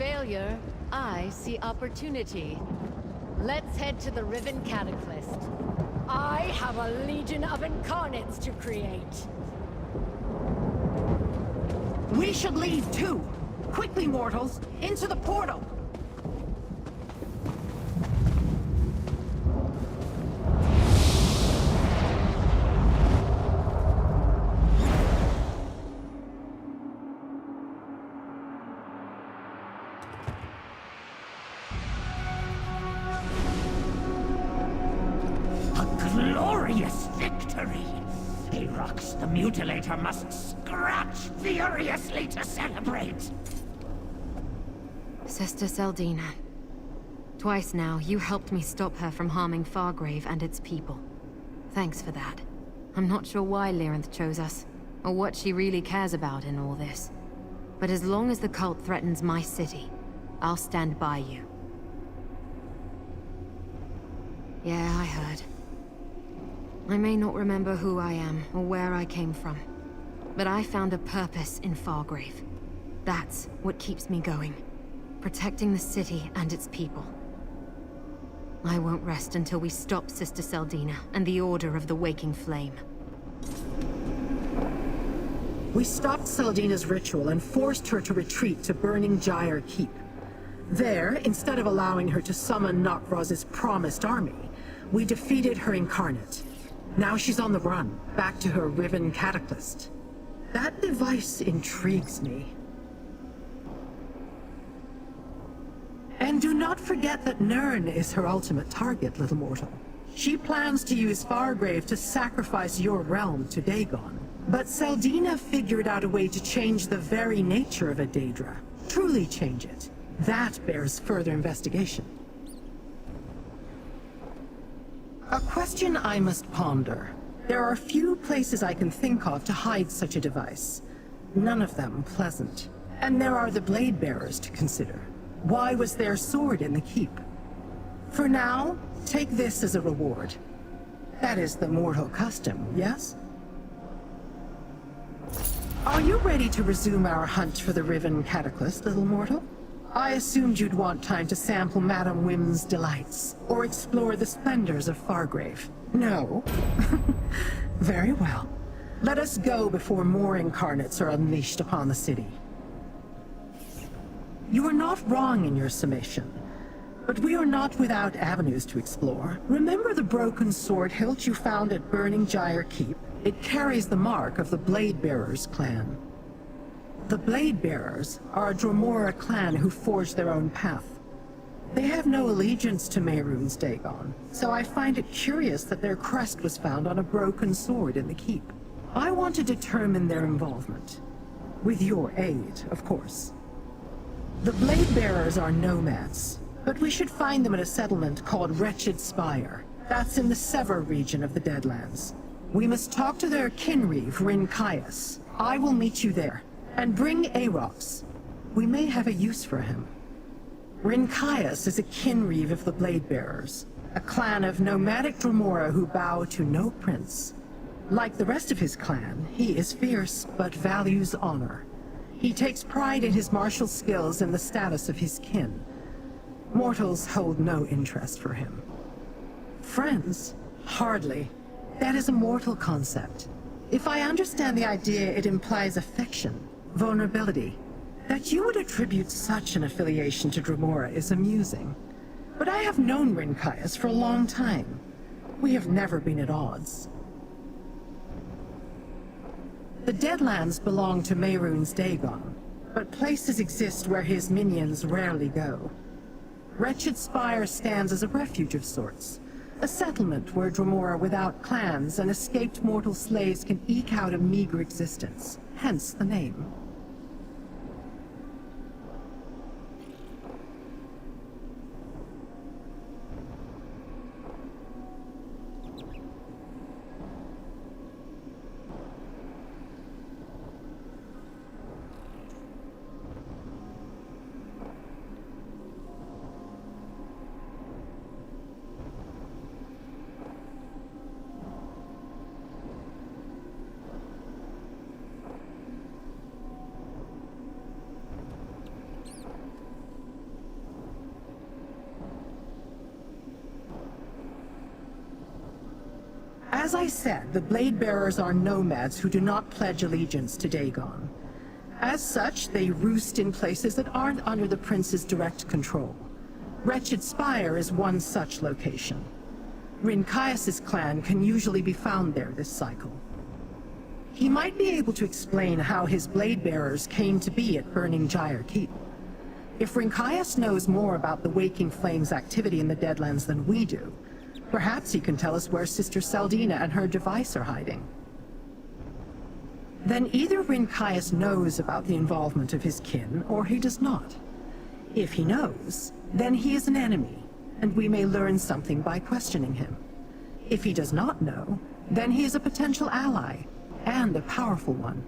failure, I see opportunity. Let's head to the Riven Cataclysm. I have a legion of incarnates to create. We should leave too. Quickly, mortals, into the portal. Glorious victory! Aarox the Mutilator must scratch furiously to celebrate! Sister Seldina. Twice now, you helped me stop her from harming Fargrave and its people. Thanks for that. I'm not sure why Lyranth chose us, or what she really cares about in all this. But as long as the cult threatens my city, I'll stand by you. Yeah, I heard. I may not remember who I am, or where I came from, but I found a purpose in Fargrave. That's what keeps me going. Protecting the city and its people. I won't rest until we stop Sister Seldina and the Order of the Waking Flame. We stopped Seldina's ritual and forced her to retreat to Burning Gyre Keep. There, instead of allowing her to summon Nok'Roz's promised army, we defeated her incarnate. Now she's on the run, back to her Riven Cataclysm. That device intrigues me. And do not forget that Nirn is her ultimate target, little mortal. She plans to use Fargrave to sacrifice your realm to Dagon. But Seldina figured out a way to change the very nature of a Daedra. Truly change it. That bears further investigation. A question I must ponder. There are few places I can think of to hide such a device. None of them pleasant. And there are the Blade Bearers to consider. Why was their sword in the keep? For now, take this as a reward. That is the mortal custom, yes? Are you ready to resume our hunt for the Riven Cataclysm, little mortal? I assumed you'd want time to sample Madame Wim's delights, or explore the splendors of Fargrave. No? Very well. Let us go before more incarnates are unleashed upon the city. You are not wrong in your summation, but we are not without avenues to explore. Remember the broken sword hilt you found at Burning Gyre Keep? It carries the mark of the Blade Bearers clan. The Blade Bearers are a Dromora clan who forged their own path. They have no allegiance to Mehrunes Dagon, so I find it curious that their crest was found on a broken sword in the keep. I want to determine their involvement. With your aid, of course. The Blade Bearers are nomads, but we should find them at a settlement called Wretched Spire. That's in the Sever region of the Deadlands. We must talk to their kinreeve, Rincaius. I will meet you there. And bring Aarox. We may have a use for him. Rincaius is a kinreeve of the Blade Bearers, a clan of nomadic Dromora who bow to no prince. Like the rest of his clan, he is fierce but values honor. He takes pride in his martial skills and the status of his kin. Mortals hold no interest for him. Friends? Hardly. That is a mortal concept. If I understand the idea, it implies affection, vulnerability. That you would attribute such an affiliation to Dromora is amusing. But I have known Rincaius for a long time. We have never been at odds. The Deadlands belong to Mehrunes Dagon, but places exist where his minions rarely go. Wretched Spire stands as a refuge of sorts. A settlement where Dromora without clans and escaped mortal slaves can eke out a meager existence, hence the name. As I said, the Blade Bearers are nomads who do not pledge allegiance to Dagon. As such, they roost in places that aren't under the Prince's direct control. Wretched Spire is one such location. Rincaius' clan can usually be found there this cycle. He might be able to explain how his Blade Bearers came to be at Burning Gyre Keep. If Rincaius knows more about the Waking Flame's activity in the Deadlands than we do, perhaps he can tell us where Sister Saldina and her device are hiding. Then either Rincaius knows about the involvement of his kin, or he does not. If he knows, then he is an enemy, and we may learn something by questioning him. If he does not know, then he is a potential ally, and a powerful one.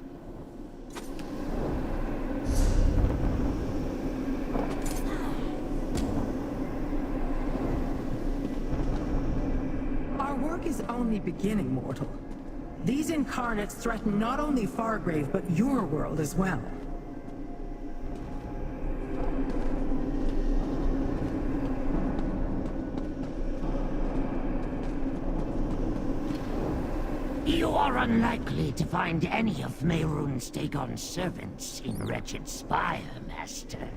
Our work is only beginning, mortal. These incarnates threaten not only Fargrave, but your world as well. You are unlikely to find any of Mehrunes Dagon's servants in Wretched Spire, Master.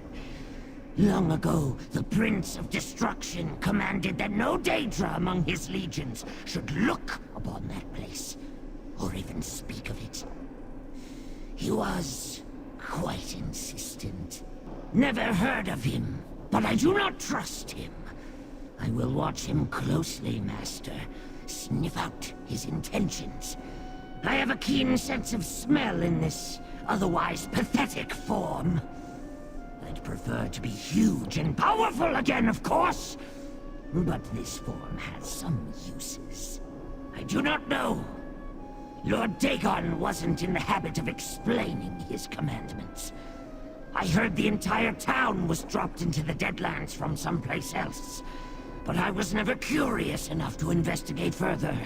Long ago, the Prince of Destruction commanded that no Daedra among his legions should look upon that place, or even speak of it. He was quite insistent. Never heard of him, but I do not trust him. I will watch him closely, Master. Sniff out his intentions. I have a keen sense of smell in this otherwise pathetic form. I'd prefer to be huge and powerful again, of course. But this form has some uses. I do not know. Lord Dagon wasn't in the habit of explaining his commandments. I heard the entire town was dropped into the Deadlands from someplace else, but I was never curious enough to investigate further.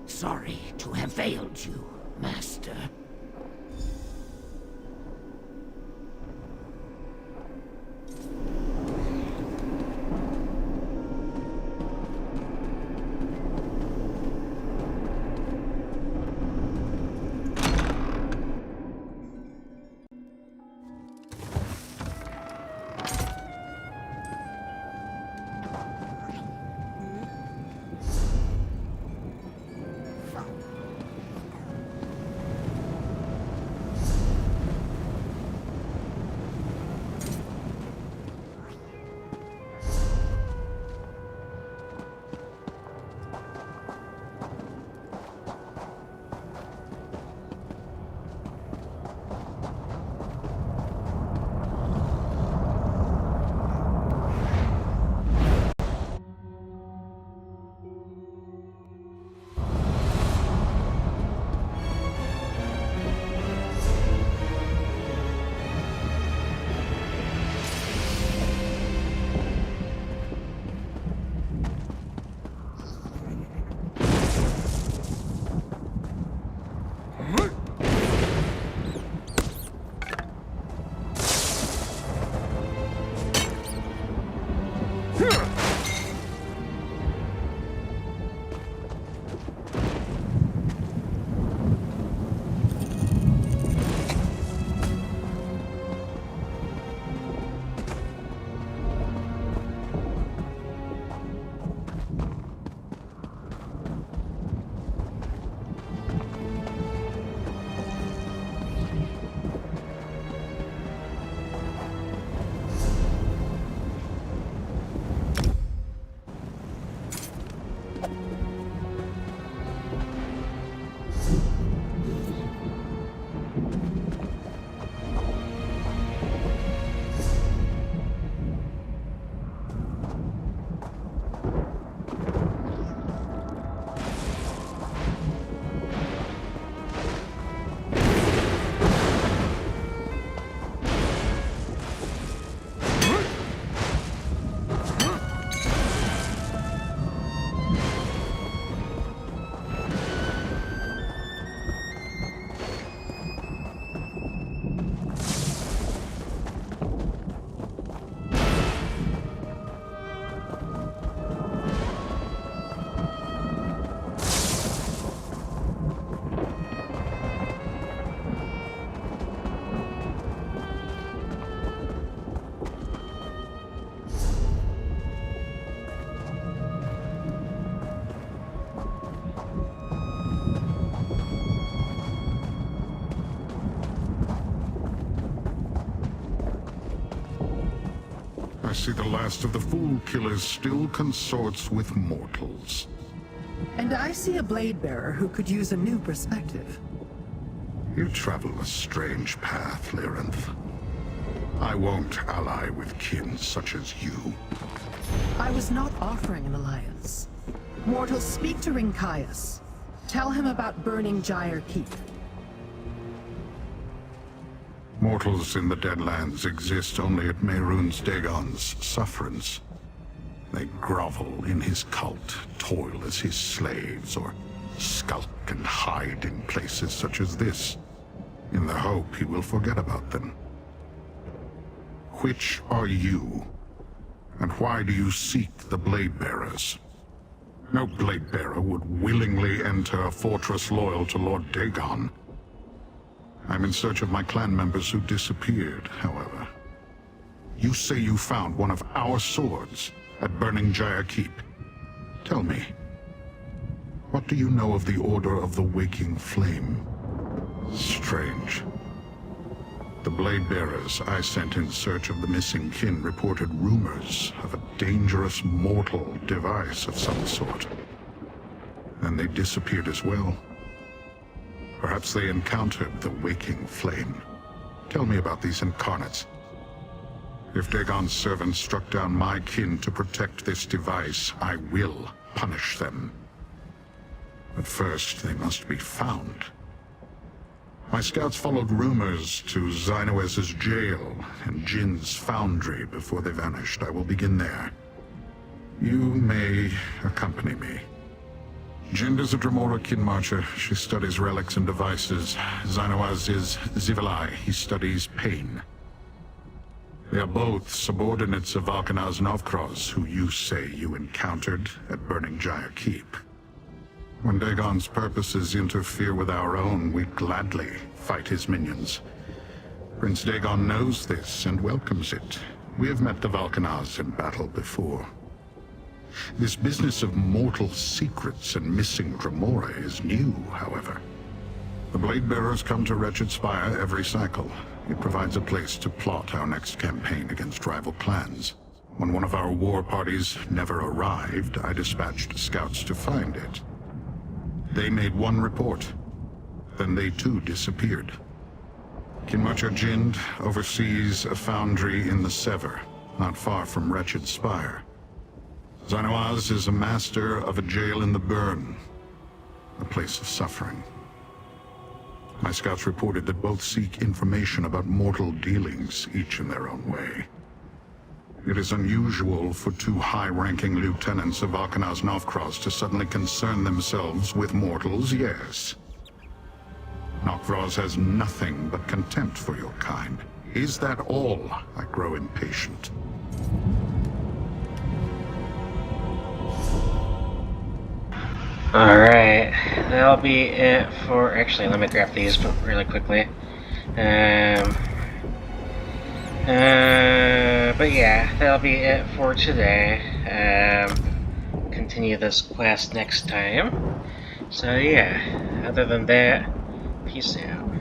Sorry to have failed you, Master. I see the last of the Fool Killers still consorts with mortals. And I see a blade bearer who could use a new perspective. You travel a strange path, Lyranth. I won't ally with kin such as you. I was not offering an alliance. Mortals, speak to Rinkias. Tell him about burning Gyre Keep. Mortals in the Deadlands exist only at Mehrunes Dagon's sufferance. They grovel in his cult, toil as his slaves, or skulk and hide in places such as this, in the hope he will forget about them. Which are you? And why do you seek the Blade Bearers? No Blade Bearer would willingly enter a fortress loyal to Lord Dagon. I'm in search of my clan members who disappeared, however. You say you found one of our swords at Burning Gyre Keep. Tell me, what do you know of the Order of the Waking Flame? Strange. The Blade Bearers I sent in search of the missing kin reported rumors of a dangerous mortal device of some sort. Then they disappeared as well. Perhaps they encountered the Waking Flame. Tell me about these incarnates. If Dagon's servants struck down my kin to protect this device, I will punish them. But first, they must be found. My scouts followed rumors to Xynoes's jail and Jin's foundry before they vanished. I will begin there. You may accompany me. Jind is a Dremora kin marcher. She studies relics and devices. Xynoes is Zivilai. He studies pain. They are both subordinates of Valkanaz Novkroz, who you say you encountered at Burning Gyre Keep. When Dagon's purposes interfere with our own, we gladly fight his minions. Prince Dagon knows this and welcomes it. We have met the Valkanaz in battle before. This business of mortal secrets and missing Dremora is new, however. The Blade Bearers come to Wretched Spire every cycle. It provides a place to plot our next campaign against rival clans. When one of our war parties never arrived, I dispatched scouts to find it. They made one report. Then they too disappeared. Kinmarcher Jind oversees a foundry in the Sever, not far from Wretched Spire. Xynoes is a master of a jail in the Burn, a place of suffering. My scouts reported that both seek information about mortal dealings, each in their own way. It is unusual for two high-ranking lieutenants of Valkanaz Novkroz to suddenly concern themselves with mortals, yes. Novkroz has nothing but contempt for your kind. Is that all? I grow impatient. Alright, that'll be it for... Actually, let me grab these really quickly. But yeah, that'll be it for today. Continue this quest next time. So yeah, other than that, peace out.